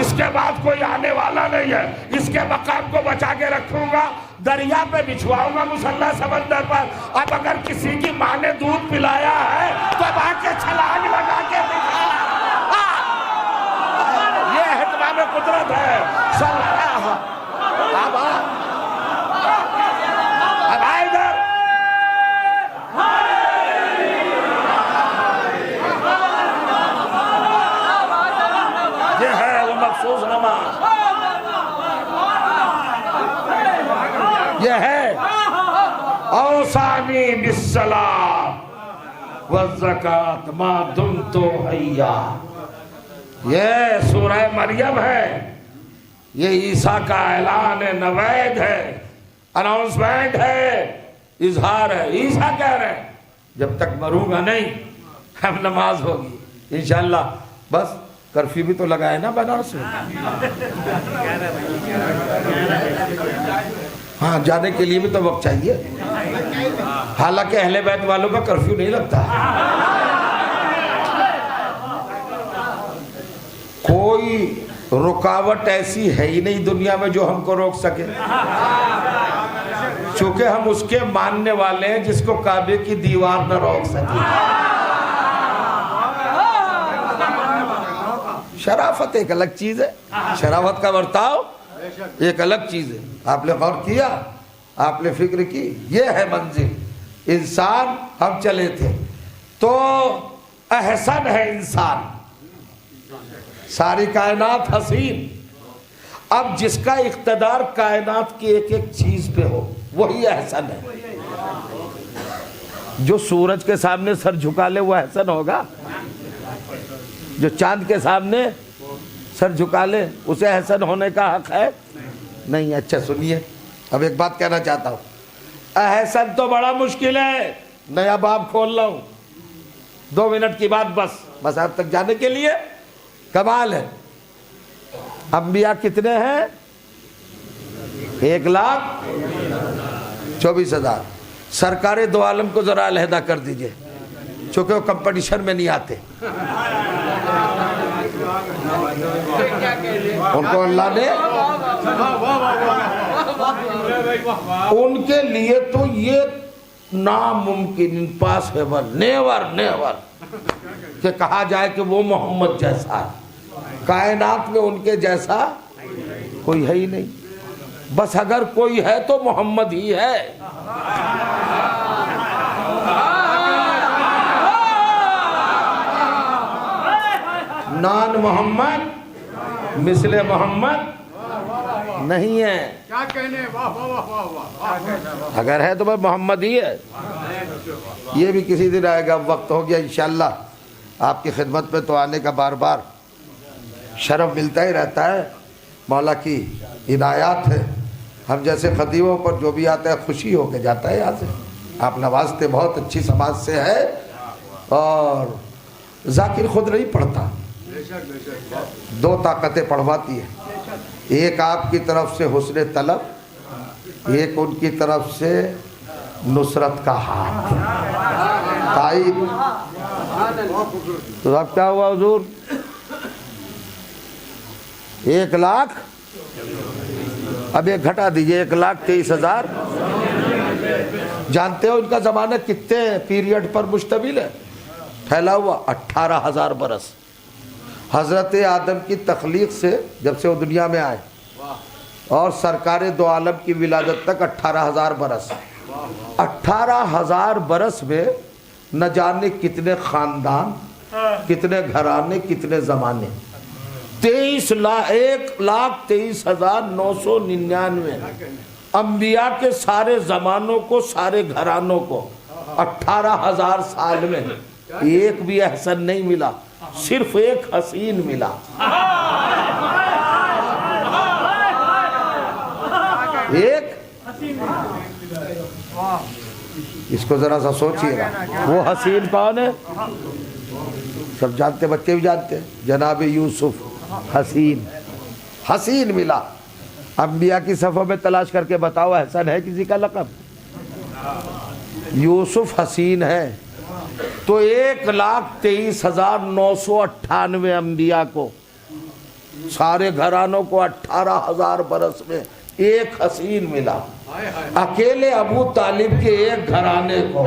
اس کے بعد کوئی آنے والا نہیں ہے، اس کے مقام کو بچا کے رکھوں گا، دریا پہ بچھواؤں گا، مصلی سمندر پر۔ اب اگر کسی کی ماں نے دودھ پلایا ہے تو اب آ کے چھلانگ لگا کے دکھا۔ یہ اہتمام قدرت ہے۔ صلی اللہ اب آئے ادھر۔ یہ ہے وہ مخصوص نماز، یہ ہے اوصانی بالصلاۃ والزکاۃ ما دمت حیا۔ یہ سورہ مریم ہے، یہ عیسیٰ کا اعلان ہے، نوید ہے، اناؤنسمنٹ ہے، اظہار ہے۔ عیسیٰ کہہ رہے ہیں جب تک مروں گا نہیں اب نماز ہوگی انشاءاللہ۔ بس کرفیو بھی تو لگائے نا بنارس میں، ہاں جانے کے لیے بھی تو وقت چاہیے، حالانکہ اہل بیت والوں کا کرفیو نہیں لگتا۔ کوئی رکاوٹ ایسی ہے ہی نہیں دنیا میں جو ہم کو روک سکے، چونکہ ہم اس کے ماننے والے ہیں جس کو کعبے کی دیوار نہ روک سکے۔ شرافت ایک الگ چیز ہے، شرافت کا برتاؤ ایک الگ چیز ہے۔ آپ نے غور کیا، آپ نے فکر کی، یہ ہے منزل۔ انسان ہم چلے تھے تو احسن ہے انسان، ساری کائنات حسین۔ اب جس کا اقتدار کائنات کی ایک ایک چیز پہ ہو وہی احسن ہے۔ جو سورج کے سامنے سر جھکا لے وہ احسن ہوگا، جو چاند کے سامنے سر جھکا لے اسے احسن ہونے کا حق ہے نہیں۔ اچھا سنیے، اب ایک بات کہنا چاہتا ہوں، احسن تو بڑا مشکل ہے، نیا باب کھول رہا ہوں 2 منٹ کی بات، بس اب تک جانے کے لیے کمال ہے۔ انبیاء کتنے ہیں؟ 1,24,000۔ سرکار دو عالم کو ذرا علیحدہ کر دیجئے چونکہ وہ کمپٹیشن میں نہیں آتے، ان کو اللہ نے، ان کے لیے تو یہ ناممکن، امپاسبل، نیور کہ کہا جائے کہ وہ محمد جیسا ہے۔ کائنات میں ان کے جیسا کوئی ہے ہی نہیں، بس اگر کوئی ہے تو محمد ہی ہے۔ نان محمد مثل محمد نہیں ہے، کیا کہنے، واہ واہ واہ واہ۔ اگر ہے تو بس محمد ہی ہے۔ یہ بھی کسی دن آئے گا، وقت ہو گیا انشاءاللہ آپ کی خدمت میں تو آنے کا بار بار شرف ملتا ہی رہتا ہے، مولا کی عنایات ہے۔ ہم جیسے خطیبوں پر جو بھی آتا ہے خوشی ہو کے جاتا ہے یہاں سے۔ آپ نوازتے بہت اچھی سماج سے ہے، اور ذاکر خود نہیں پڑھتا، 2 طاقتیں پڑھواتی ہے، ایک آپ کی طرف سے حسن طلب، ایک ان کی طرف سے نصرت کا ہاتھ، تائید۔ تو اب کیا ہوا حضور؟ 1,00,000، اب ایک گھٹا دیجئے، 1,23,000۔ جانتے ہو ان کا زمانہ کتنے پیریڈ پر مشتمل ہے؟ پھیلا ہوا 18,000 برس، حضرت آدم کی تخلیق سے جب سے وہ دنیا میں آئے اور سرکار دو عالم کی ولادت تک 18,000 برس. 18,000 برس میں نہ جانے کتنے خاندان، کتنے گھرانے، کتنے زمانے. 1,23,999 انبیاء کے سارے زمانوں کو، سارے گھرانوں کو 18,000 سال میں ایک بھی احسن نہیں ملا، صرف ایک حسین ملا. ایک. اس کو ذرا سا سوچئے گا، وہ حسین کون ہے؟ سب جانتے، بچے بھی جانتے ہیں، جناب یوسف. حسین، حسین ملا. انبیاء کی صفوں میں تلاش کر کے بتاؤ احسن ہے کسی کا لقب؟ یوسف حسین ہے. تو 1,23,998 انبیاء کو، سارے گھرانوں کو 18,000 برس میں ایک حسین ملا. اکیلے ابو طالب کے ایک گھرانے کو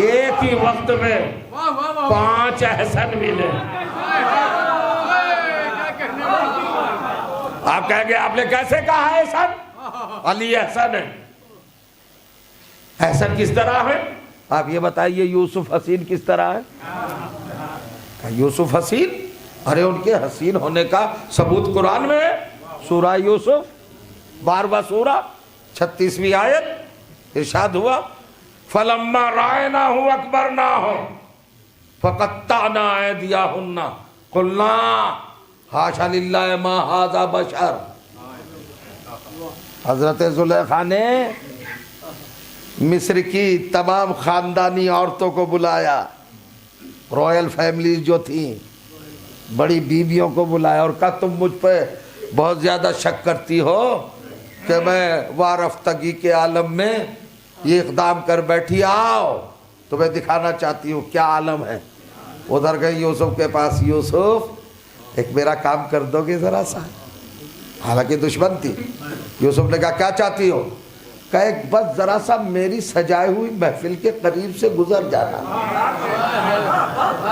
ایک ہی وقت میں 5 احسن ملے. آپ کہیں گے آپ نے کیسے کہا احسن؟ علی احسن ہے. احسن کس طرح ہے؟ آپ یہ بتائیے یوسف حسین کس طرح ہے؟ یوسف حسین، ارے ان کے حسین ہونے کا ثبوت قرآن میں ہے. سورہ یوسف 12واں سورہ 36ویں آیت ارشاد ہوا فَلَمَّا رَأَيْنَاهُ أَكْبَرْنَاهُ فَقَطَّعْنَا أَيْدِيَهُنَّ قُلْنَا حَاشَ لِلَّهِ مَا هَذَا بَشَرٌ. حضرت زلیخا نے مصر کی تمام خاندانی عورتوں کو بلایا، رائل فیملیز جو تھیں، بڑی بیویوں کو بلایا اور کہا تم مجھ پہ بہت زیادہ شک کرتی ہو کہ میں وارفتگی کے عالم میں یہ اقدام کر بیٹھی، آؤ تمہیں دکھانا چاہتی ہوں کیا عالم ہے. ادھر گئی یوسف کے پاس، یوسف ایک میرا کام کر دو گے ذرا سا؟ حالانکہ دشمن تھی. یوسف نے کہا کیا چاہتی ہو؟ کہا ایک بس ذرا سا میری سجائی ہوئی محفل کے قریب سے گزر جانا.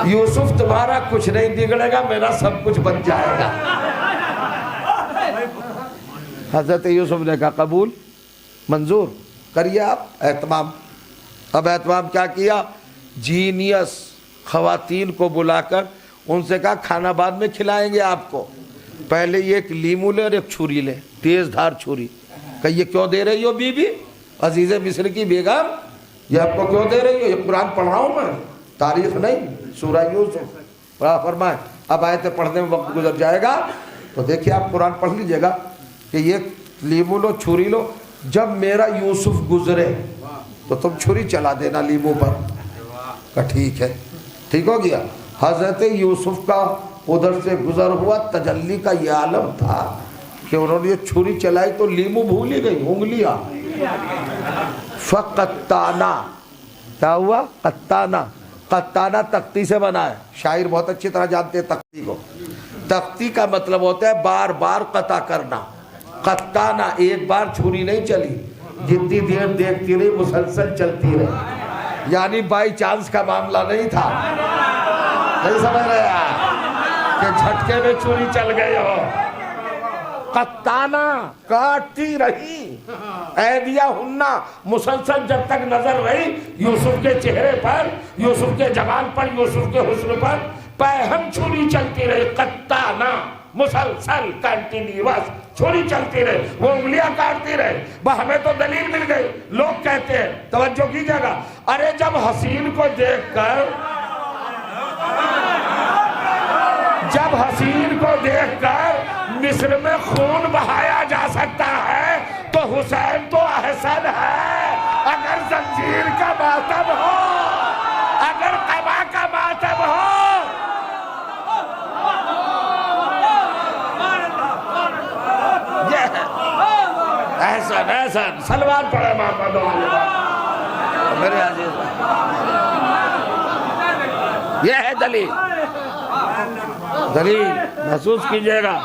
یوسف تمہارا کچھ نہیں بگڑے گا، میرا سب کچھ بن جائے گا. حضرت یوسف نے کہا قبول، منظور کریے آپ اہتمام. اب اہتمام کیا کیا؟ جینیس خواتین کو بلا کر ان سے کہا کھانا بعد میں کھلائیں گے آپ کو، پہلے یہ ایک لیمو لے اور ایک چھری لے، تیز دھار چھری. کہ یہ کیوں دے رہی ہو بی بی عزیز مصر کی بیگم، یہ آپ کو کیوں دے رہی ہو؟ یہ قرآن پڑھ رہا ہوں میں، تاریخ نہیں، سورہ یوسف. فرمائے اب آیتیں پڑھنے میں وقت گزر جائے گا تو دیکھیے آپ قرآن پڑھ لیجئے گا کہ یہ لیمو لو، چھری لو، جب میرا یوسف گزرے تو تم چھری چلا دینا لیمو پر. کہ ٹھیک ہے، ٹھیک ہو گیا. حضرت یوسف کا ادھر سے گزر ہوا تجلی کا یہ عالم تھا کہ انہوں نے یہ چھری چلائی تو لیمو بھول ہی گئی انگلیاں. فقطانا، کیا ہوا؟ قطانا. قطانا تختی سے بنا ہے، شاعر بہت اچھی طرح جانتے ہیں تختی کو. تختی کا مطلب ہوتا ہے بار بار قطع کرنا. قطانا ایک بار چھری نہیں چلی، جتنی دیر دیکھتی رہی مسلسل چلتی رہی، یعنی بائی چانس کا معاملہ نہیں تھا. نہیں سمجھ رہے ہیں کہ جھٹکے میں چھری چل گئی ہو. قطانا کاٹتی رہی، ایدیہن مسلسل جب تک نظر رہی یوسف کے چہرے پر، یوسف کے جوان پر، یوسف کے حسن پر، پہم چھری چلتی رہی. قطانا مسلسل کنٹینیوس چھری چلتی رہی، وہ انگلیاں کاٹتی رہے. ہمیں تو دلیل مل گئی. لوگ کہتے ہیں، توجہ کیجیے گا، ارے جب حسین کو دیکھ کر مصر میں خون بہایا جا سکتا ہے تو حسین تو احسن ہے. اگر زنجیر کا ماتم ہو، اگر قبا کا ماتم ہو، احسن احسن. سلوات پڑھے محمد میرے عزیز. یہ ہے دلیل. دلیل محسوس کیجئے گا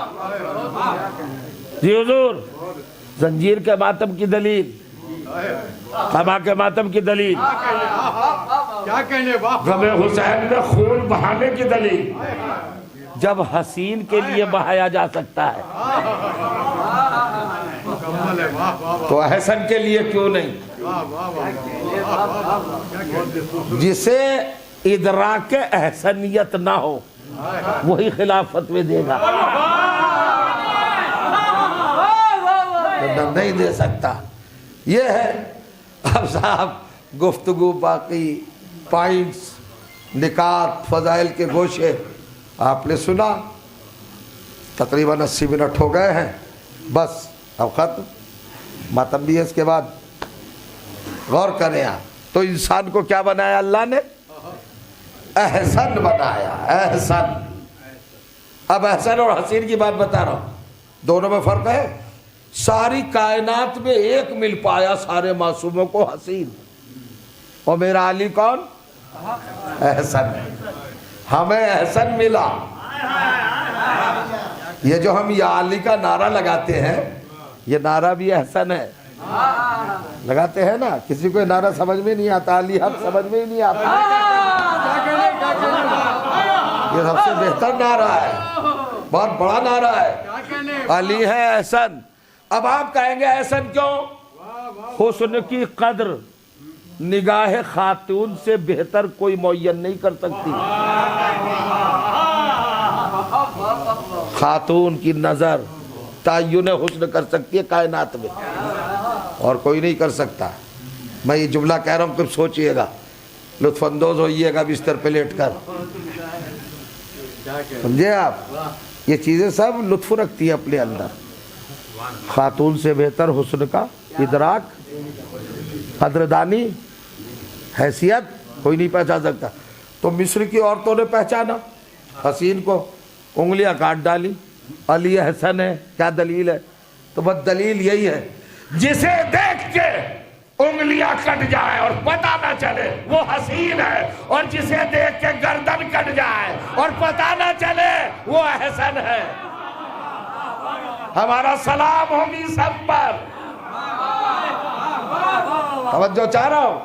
جی حضور. زنجیر کے ماتم کی دلیل، قبا کے ماتم کی دلیل. کیا کہنے واہ غم حسین میں خون بہانے کی دلیل جب حسین کے لیے بہایا جا سکتا ہے کمال ہے واہ واہ تو احسن کے لیے کیوں نہیں؟ واہ واہ واہ جسے ادراک احسنیت نہ ہو وہی خلاف فتوی دے گا، نہیں دے سکتا۔ یہ ہے اب صاحب گفتگو، باقی پوائنٹس، نکات، فضائل کے گوشے آپ نے سنا، تقریباً 80 منٹ ہو گئے ہیں، بس اب ختم، ماتم بھی ہے اس کے بعد۔ غور کریں آپ، تو انسان کو کیا بنایا اللہ نے؟ احسن بنایا، احسن۔ اب احسن اور حسین کی بات بتا رہا ہوں، دونوں میں فرق ہے۔ ساری کائنات میں ایک مل پایا سارے معصوموں کو، حسین، اور میرا علی کون؟ احسن۔ ہمیں احسن ملا۔ یہ جو ہم یا علی کا نعرہ لگاتے ہیں، یہ نعرہ بھی احسن ہے، لگاتے ہیں نا۔ کسی کو نعرہ سمجھ میں نہیں آتا، علی حق سمجھ میں ہی نہیں آتا، یہ سب سے بہتر نعرہ ہے، بہت بڑا نعرہ ہے، علی ہے احسن۔ اب آپ کہیں گے احسن کیوں؟ حسن کی قدر نگاہ خاتون سے بہتر کوئی معین نہیں کر سکتی۔ خاتون کی نظر تعین حسن کر سکتی ہے کائنات میں، اور کوئی نہیں کر سکتا۔ میں یہ جملہ کہہ رہا ہوں، کچھ سوچئے گا، لطف اندوز ہوئیے گا بستر پہ لیٹ کر، سمجھے آپ؟ یہ چیزیں سب لطف رکھتی ہیں اپنے اندر۔ خاتون سے بہتر حسن کا ادراک، قدردانی، حیثیت کوئی نہیں پہچان سکتا۔ تو مصر کی عورتوں نے پہچانا حسین کو، انگلیاں کاٹ ڈالی، علی احسن ہے، کیا دلیل ہے؟ تو بس دلیل یہی ہے، جسے دیکھ کے انگلیاں کٹ جائے اور پتہ نہ چلے وہ حسین ہے، اور جسے دیکھ کے گردن کٹ جائے اور پتہ نہ چلے وہ احسن ہے۔ ہمارا سلام ہوگی سب پر۔ توجہ چاہ رہا ہوں،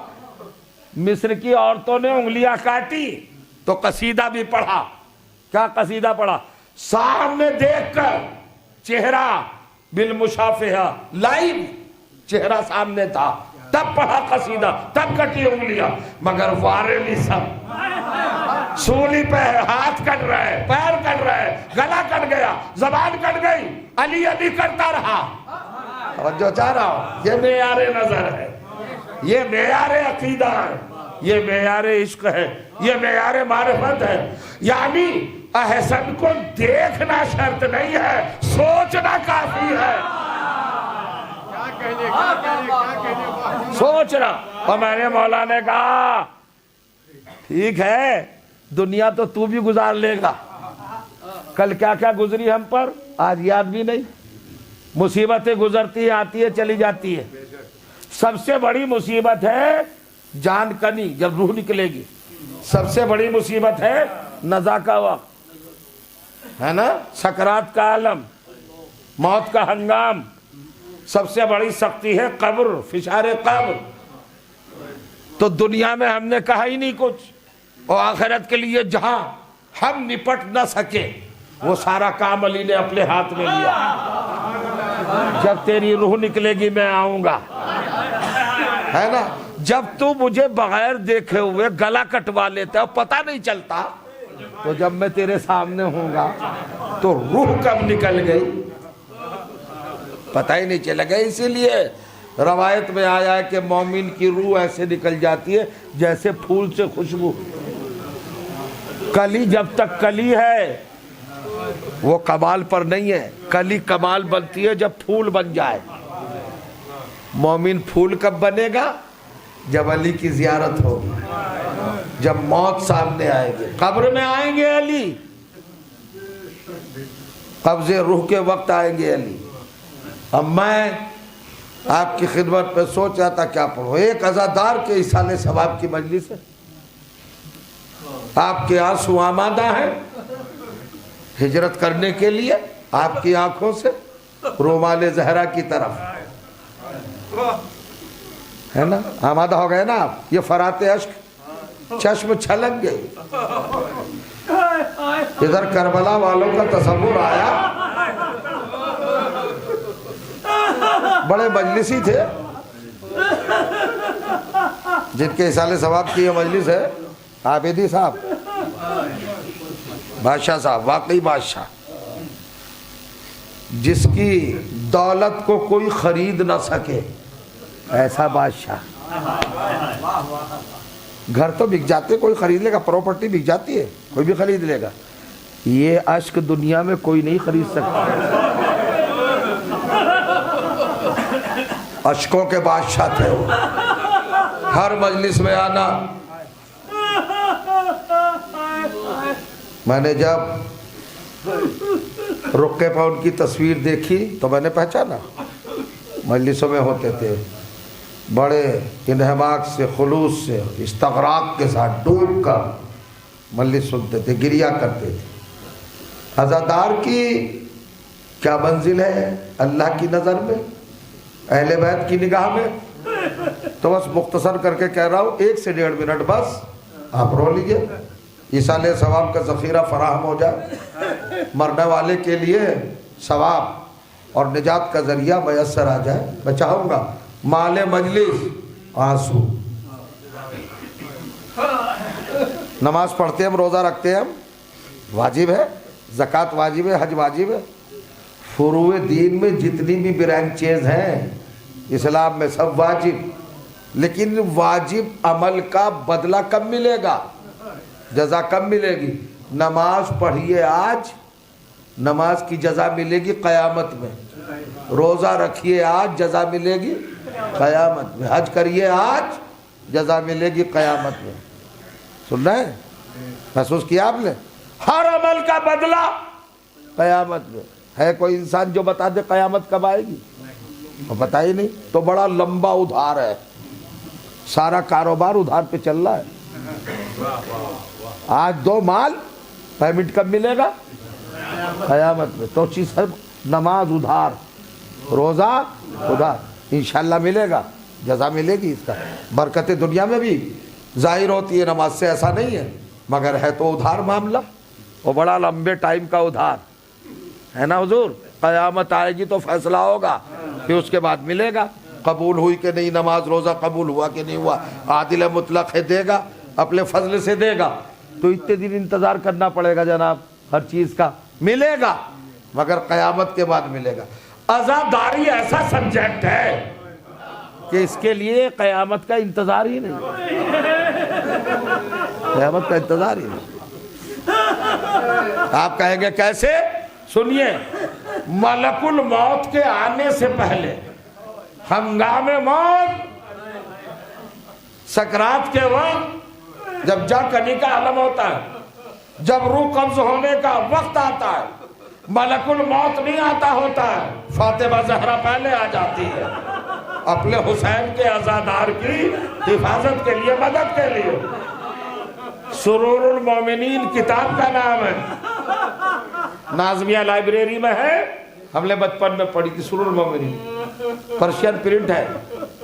مصر کی عورتوں نے انگلیاں کاٹی تو قصیدہ بھی پڑھا۔ کیا قصیدہ پڑھا؟ سامنے دیکھ کر چہرہ بالمشافہہ، لائیو چہرہ سامنے تھا، تب پڑھا قصیدہ، تب کٹی انگلیاں۔ مگر وارے سب سولی پہ ہاتھ کٹ رہے، پیر کٹ رہے، گلا کٹ گیا، زبان کٹ گئی، علی علی کرتا رہا۔ توجہ چاہ رہا ہوں، یہ معیار نظر ہے، یہ معیار عقیدہ ہے، یہ معیار عشق ہے، یہ معیار معرفت ہے۔ یعنی احسن کو دیکھنا شرط نہیں ہے، سوچنا کافی ہے۔ سوچنا۔ اور میں نے مولا نے کہا ٹھیک ہے، دنیا تو بھی گزار لے گا، کل کیا کیا گزری ہم پر آج یاد بھی نہیں۔ مصیبتیں گزرتی ہیں، آتی ہے، چلی جاتی ہے۔ سب سے بڑی مصیبت ہے جان کنی، جب روح نکلے گی۔ سب سے بڑی مصیبت ہے نزا کا وقت، ہے نا، سکرات کا عالم، موت کا ہنگام۔ سب سے بڑی سختی ہے قبر، فشار قبر۔ تو دنیا میں ہم نے کہا ہی نہیں کچھ، اور آخرت کے لیے جہاں ہم نپٹ نہ سکے وہ سارا کام علی نے اپنے ہاتھ میں لیا۔ جب تیری روح نکلے گی میں آؤں گا، ہے نا۔ جب تو مجھے بغیر دیکھے ہوئے گلا کٹوا لیتا اور پتہ نہیں چلتا، تو جب میں تیرے سامنے ہوں گا تو روح کب نکل گئی پتہ ہی نہیں چلے گا۔ اسی لیے روایت میں آیا ہے کہ مومن کی روح ایسے نکل جاتی ہے جیسے پھول سے خوشبو۔ کلی جب تک کلی ہے وہ کمال پر نہیں ہے، کلی کمال بنتی ہے جب پھول بن جائے۔ مومن پھول کب بنے گا؟ جب علی کی زیارت ہوگی، جب موت سامنے آئے گی، قبر میں آئیں گے علی، قبض روح کے وقت آئیں گے علی۔ اب میں آپ کی خدمت پہ سوچ رہا تھا کیا پڑھوں۔ ایک عزادار کے اصالے ثواب کی مجلس ہے، آپ کے آنسو آمادہ ہیں ہجرت کرنے کے لیے، آپ کی آنکھوں سے رومال زہرا کی طرف، ہے نا، آمادہ ہو گئے نا آپ۔ یہ فرات اشک چشم چھلک گئی. ادھر کربلا والوں کا تصور آیا, بڑے مجلسی تھے جن کے اصالِ ثواب کی یہ مجلس ہے, عابدی صاحب, بادشاہ صاحب, واقعی بادشاہ, جس کی دولت کو کوئی خرید نہ سکے, ایسا بادشاہ. گھر تو بک جاتے, کوئی خرید لے گا, پراپرٹی بک جاتی ہے, کوئی بھی خرید لے گا. یہ اشک دنیا میں کوئی نہیں خرید سکتا. اشکوں کے بادشاہ تھے وہ. ہر مجلس میں آنا. میں نے جب رقے پر ان کی تصویر دیکھی تو میں نے پہچانا. مجلسوں میں ہوتے تھے, بڑے انہماک سے, خلوص سے, استغراق کے ساتھ ڈوب کر مجلس سنتے تھے, گریا کرتے تھے. عزادار کی کیا منزل ہے اللہ کی نظر میں, اہل بیت کی نگاہ میں؟ تو بس مختصر کر کے کہہ رہا ہوں, 1 سے 1.5 منٹ بس آپ رو لیجئے, ایصال ثواب کا ذخیرہ فراہم ہو جائے, مرنے والے کے لیے ثواب اور نجات کا ذریعہ میسر آ جائے. میں چاہوں گا مال مجلس آنسو. نماز پڑھتے ہیں ہم, روزہ رکھتے ہیں ہم, واجب ہے, زکوٰۃ واجب ہے, حج واجب ہے. فروع دین میں جتنی بھی برانچیز ہیں اسلام میں سب واجب, لیکن واجب عمل کا بدلہ کب ملے گا, جزا کب ملے گی؟ نماز پڑھیے آج, نماز کی جزا ملے گی قیامت میں. روزہ رکھیے آج, جزا ملے گی قیامت میں. حج کریے آج, جزا ملے گی قیامت میں. سن رہے ہیں, محسوس کیا آپ نے؟ ہر عمل کا بدلہ قیامت میں. ہے کوئی انسان جو بتا دے قیامت کب آئے گی؟ وہ بتا ہی نہیں. تو بڑا لمبا ادھار ہے, سارا کاروبار ادھار پہ چل رہا ہے. آج دو مال, پیمنٹ کب ملے گا؟ قیامت میں. تو چیز ہے, نماز ادھار, روزہ ادھار, انشاءاللہ ملے گا, جزا ملے گی. اس کا برکت دنیا میں بھی ظاہر ہوتی ہے نماز سے, ایسا نہیں ہے, مگر ہے تو ادھار معاملہ, وہ بڑا لمبے ٹائم کا ادھار ہے نا حضور. قیامت آئے گی تو فیصلہ ہوگا, پھر اس کے بعد ملے گا. قبول ہوئی کہ نہیں نماز, روزہ قبول ہوا کہ نہیں ہوا, عادل مطلق ہے, دے گا اپنے فضل سے دے گا. تو اتنے دن انتظار کرنا پڑے گا جناب, ہر چیز کا ملے گا, مگر قیامت کے بعد ملے گا. عزاداری ایسا سبجیکٹ ہے کہ اس کے لیے قیامت کا انتظار ہی نہیں, قیامت کا انتظار ہی نہیں. آپ کہیں گے کیسے؟ سنیے, ملک الموت کے آنے سے پہلے, ہنگام موت, سکرات کے وقت جب جا کنی کا عالم ہوتا ہے, جب روح قبض ہونے کا وقت آتا ہے, ملک الموت نہیں آتا ہوتا ہے, فاطمہ زہرا پہلے آ جاتی ہے اپنے حسین کے عزادار کی حفاظت کے لیے, مدد کے لیے. سرور المومنین کتاب کا نام ہے, نازمیہ لائبریری میں ہے, ہم نے بچپن میں پڑھی تھی سرور المومنین, پرشین پرنٹ ہے,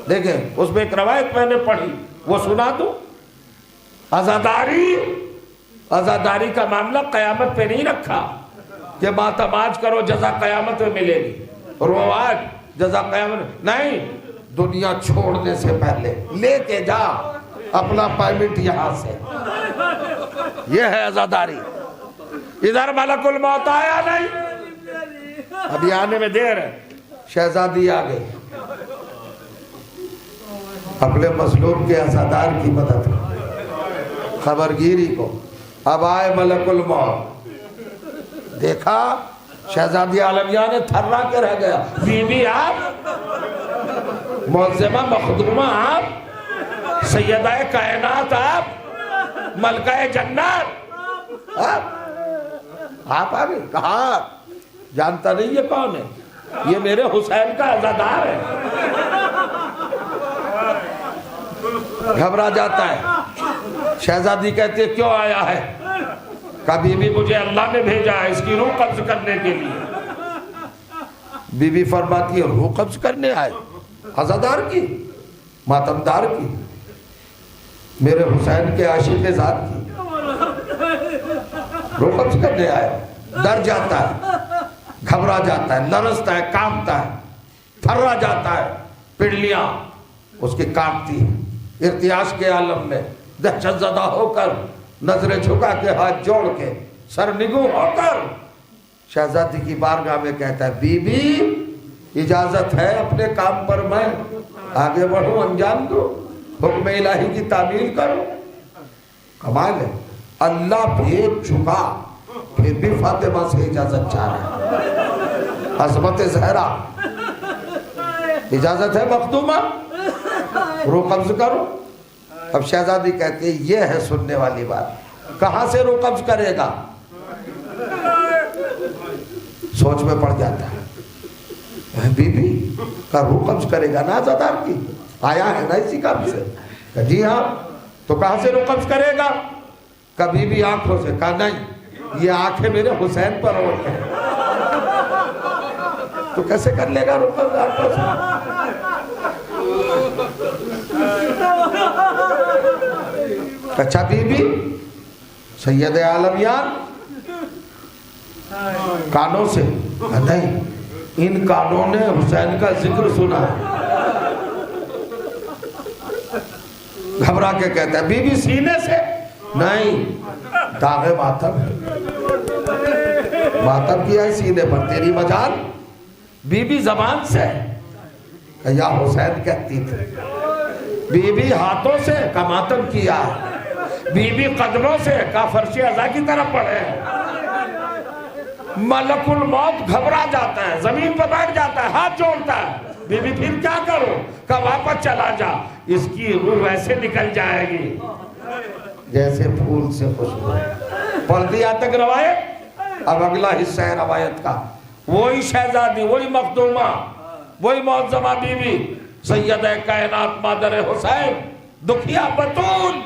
دیکھیں اس میں ایک روایت میں نے پڑھی, وہ سنا دوں. عزاداری کا معاملہ قیامت پہ نہیں رکھا کہ ماتم آج کرو جزا قیامت میں ملے گی, رو آج جزا قیامت نہیں. دنیا چھوڑنے سے پہلے لے کے جا اپنا پیمنٹ یہاں سے, یہ ہے عزاداری. ادھر ملک الموت آیا نہیں, ابھی آنے میں دیر ہے. شہزادی آ گئی, اپنے مظلوم کے عزادار کی مدد کو, خبرگیری کو. اب آئے ملک الموت, دیکھا شہزادی عالمیہ نے تھرا کے رہ گیا. بی بی آپ, معظمہ مخدومہ آپ, سیدہ کائنات آپ, ملکہ جنت آپ آ گئے. کہا جانتا نہیں یہ کون ہے؟ یہ میرے حسین کا عزادار ہے. گھبرا جاتا ہے. شہزادی کہتی ہے کیوں آیا ہے؟ کبھی بھی مجھے اللہ نے بھیجا ہے اس کی روح قبض کرنے کے لیے. بی بی فرماتی ہے روح قبض کرنے آئے؟ عزادار کی, ماتمدار کی. میرے حسین کے عاشق ذات کی روح قبض کرنے آیا، ڈر جاتا ہے، گھبرا جاتا ہے، لرزتا ہے، کانپتا ہے، تھرا جاتا ہے، پنڈلیاں اس کی کانپتی ہیں، ارتعاش کے عالم میں دہشت زدہ ہو کر نظریں جھکا کے ہاتھ جوڑ کے سر نگو ہو کر شہزادی کی بارگاہ میں کہتا ہے بی بی اجازت ہے اپنے کام پر میں آگے بڑھوں، انجام دو، حکم الہی کی تعمیل کرو۔ کمال ہے، اللہ بھیج چکا پھر بھی فاطمہ سے اجازت چاہ رہا ہے۔ عظمت زہرا، اجازت ہے مخدومہ، روح قبض کرو۔ اب شہزادی کہتی ہے یہ ہے سننے والی بات، کہاں سے روح قبض کرے گا؟ سوچ میں پڑ جاتا ہے، بی بی کا روح قبض کرے گا نا عزادار کی، آیا ہے نا اسی کام سے؟ کہ جی ہاں، تو کہاں سے روح قبض کرے گا؟ کبھی بھی آنکھوں سے، کہا نہیں، یہ آنکھیں میرے حسین پر ہوتی ہیں۔ تو کیسے کر لے گا روح قبض آنکھوں سے؟ اچھا بی بی سید عالمیان کانوں سے، نہیں، ان کانوں نے حسین کا ذکر سنا ہے۔ گھبرا کے کہتا ہے بی بی سینے سے، نہیں، داغ ماتم، ماتم کیا ہے سینے پر، تیری مجال۔ بی بی زبان سے، یا حسین کہتی تھی۔ بی بی ہاتھوں سے، کا ماتم کیا ہے۔ بی بی قدموں سے، کا فرش ازا کی طرف پڑھے۔ ملک الموت گھبرا جاتا ہے، زمین پر بیٹھ جاتا ہے، ہاتھ جوڑتا ہے۔ بی بی پھر کیا کرو؟ کہ واپس چلا جا، اس کی روح ویسے نکل جائے گی جیسے پھول سے خوشبو۔ پڑھ دیا تک روایت۔ اب اگلا حصہ ہے روایت کا، وہی شہزادی، وہی مخدومہ، وہی معظمہ بی بی سیدہ کائنات مادر حسین، دکھیا بطول،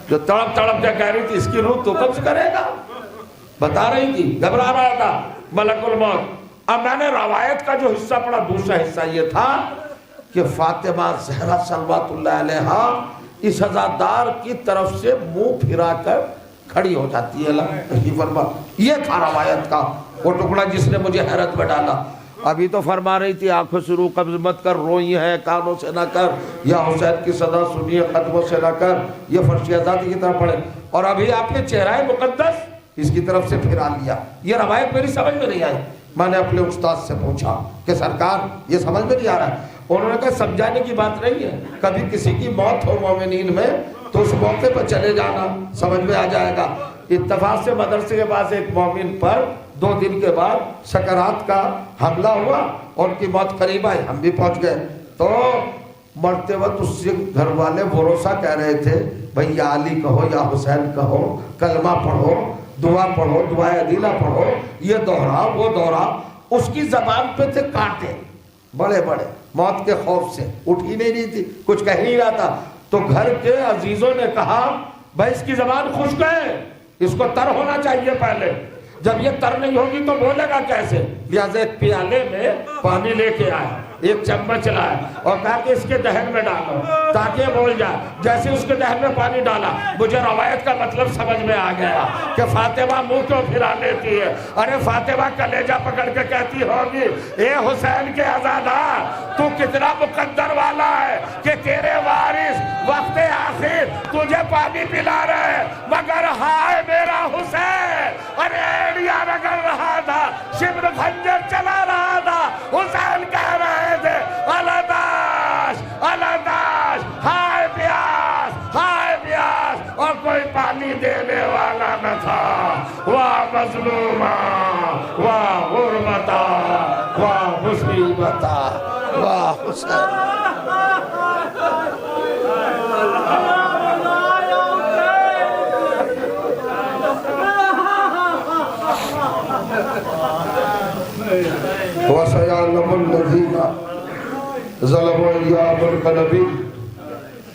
جو تڑپ تڑپ کے کہہ رہی تھی اس کی روح تو قبض کرے گا، بتا رہی تھی، گھبرا رہا تھا ملک الموت۔ اب میں نے روایت کا جو حصہ پڑھا، دوسرا حصہ یہ تھا کہ فاطمہ زہرا صلوات اللہ علیہا اس عزادار کی طرف سے منہ پھرا کر کھڑی ہو جاتی ہے۔ اللہ فرما، یہ تھا روایت کا وہ ٹکڑا جس نے مجھے حیرت میں ڈالا۔ ابھی تو فرما رہی تھی آنکھوں سے روح قبض مت کر، روئی ہے کانوں سے نہ کر، یا حسین کی صدا سنیے قدموں سے نہ کر، یہ فرش آزادی کی طرف پڑھے، اور ابھی آپ نے چہرہ مقدس اس کی طرف سے پھرا لیا۔ یہ روایت میری سمجھ میں نہیں آئی، میں نے اپنے استاد سے پوچھا کہ سرکار یہ سمجھ میں نہیں آ رہا ہے۔ انہوں نے کہا سمجھانے کی بات نہیں ہے، کبھی کسی کی موت ہو مومنین میں تو اس موقع پر چلے جانا، سمجھ میں آ جائے گا۔ اتفاق سے مدرسے کے پاس ایک مومن پر 2 دن کے بعد سکرات کا حملہ ہوا اور ان کی موت قریب آئی، ہم بھی پہنچ گئے۔ تو مرتے وقت اس سے گھر والے بھروسہ کہہ رہے تھے بھئی یا علی کہو یا حسین کہو، کلمہ پڑھو، دعا پڑھو، دعائے عدیلہ پڑھو، یہ دوہرا وہ دوہرا۔ اس کی زبان پہ تھے کانٹے بڑے بڑے، موت کے خوف سے اٹھ ہی نہیں رہی تھی، کچھ کہہ نہیں رہا تھا۔ تو گھر کے عزیزوں نے کہا بھائی اس کی زبان خشک ہے، اس کو تر ہونا چاہیے پہلے، جب یہ تر نہیں ہوگی تو بولے گا کیسے؟ لہٰذا ایک پیالے میں پانی لے کے آئے، ایک چمچ لائے اور کہا کہ اس کے دہن میں ڈالو تاکہ یہ بول جائے۔ جیسے اس کے دہن میں پانی ڈالا، مجھے روایت کا مطلب سمجھ میں آ گیا کہ فاطمہ منہ کیوں پھرا لیتی ہے۔ ارے فاطمہ کلیجہ پکڑ کے کہتی ہوگی اے حسین کے عزادار، تو کتنا مقدر والا ہے کہ تیرے وارث وقت آخر تجھے پانی پلا رہے، مگر ہائے میرا حسین، ارے ایڑیا رگڑ رہا تھا، شبر خنجر چلا رہا تھا، حسین کہہ رہے تھے الاداش الاداش، ہائے پیاس ہائے پیاس، اور کوئی پانی دینے والا نہ تھا۔ واہ مظلومہ، واہ غربتہ، واہ مصیبتہ، واہ حسین۔ وَسَيَعْلَمُ الَّذِينَ ظَلَمُوا أَيَّ مُنْقَلَبٍ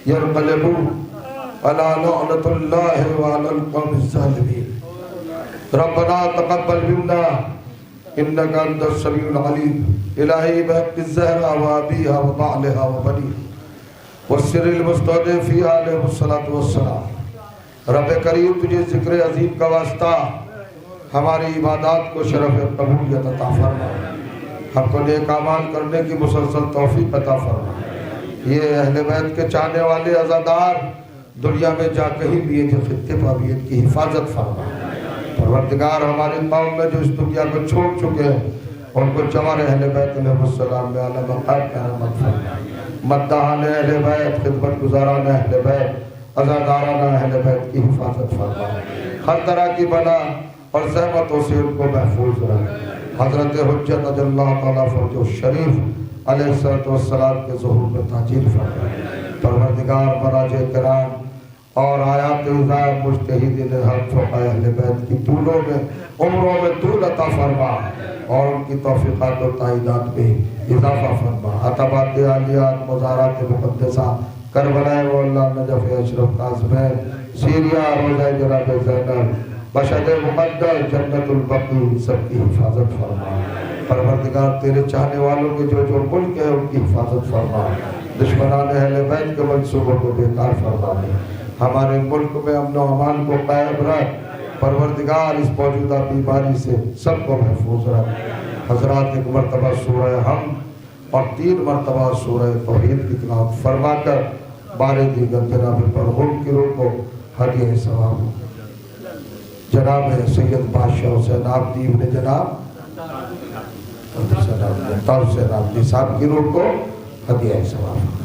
يَنْقَلِبُونَ عَلَى لَعْنَةِ اللَّهِ وَعَلَى الْقَوْمِ الظَّالِمِينَ رَبَّنَا تَقَبَّلْ مِنَّا إِنَّكَ أَنْتَ السَّمِيعُ الْعَلِيمُ إِلَٰهِي بِحَقِّ الزَّهْرَةِ وَأَبِيهَا وَبَعْلِهَا وَبَنِيهَا والسر المستودع فی علیہ السلام۔ رب کریم تجھے ذکر عظیم کا واسطہ ہماری عبادات کو شرف قبولیت عطا فرما، ہم کو نیک اعمال کرنے کی مسلسل توفیق عطا فرما۔ یہ اہل بیت کے چاہنے والے عزادار دنیا میں جا کہیں بھی یہ خطے پابیت کی حفاظت فرما۔ پروردگار ہمارے قوم میں جو اس دنیا کو چھوڑ چکے ہیں ان کو جوار اہل بیت علیہ السلام میں اعلیٰ مقام کا رحمت فرما۔ مداحان اہل بیت، خدمت گزاران اہل بیت، عزاداران اہل بیت کی حفاظت فرما۔ ہر طرح کی بلا اور زحمتوں سے ان کو محفوظ رکھ۔ حضرت حجت اجل اللہ تعالیٰ فرج الشریف علیہ السلام کے ظہور میں تاجیل فرما۔ پروردگار مراجع کرام اور آیات عظام مجتہدین حق فقہ اہل بیت کی طولوں میں عمروں میں طول عطا فرما اور ان کی توفیقات و تائیدات میں اضافہ فرما۔ عطبات عالیات مزارات مقدسہ کربلا و اللہ نجف اشرف قاسمین سیریا روزہ جناب زینب بشد مقدس جنت البقیع سب کی حفاظت فرما۔ پروردگار تیرے چاہنے والوں کے جو جو ملک ہے ان کی حفاظت فرما۔ دشمنان اہل بیت کے منصوبوں کو بیکار فرما دے۔ ہمارے ملک میں امن و امان کو قائم رکھ۔ پروردگار اس موجودہ بیماری سے سب کو محفوظ رکھ۔ حضرات ایک مرتبہ سورہ حمد اور 3 مرتبہ سورہ توحید کی تلاوت فرما کر بارے دیگر جناب مرحوم کی روح کو ہدیہ ثواب جناب سید بادشاہ حسین عابدی ابن جناب طاہر حسین عابدی صاحب کی روح کو ہدیہ ثواب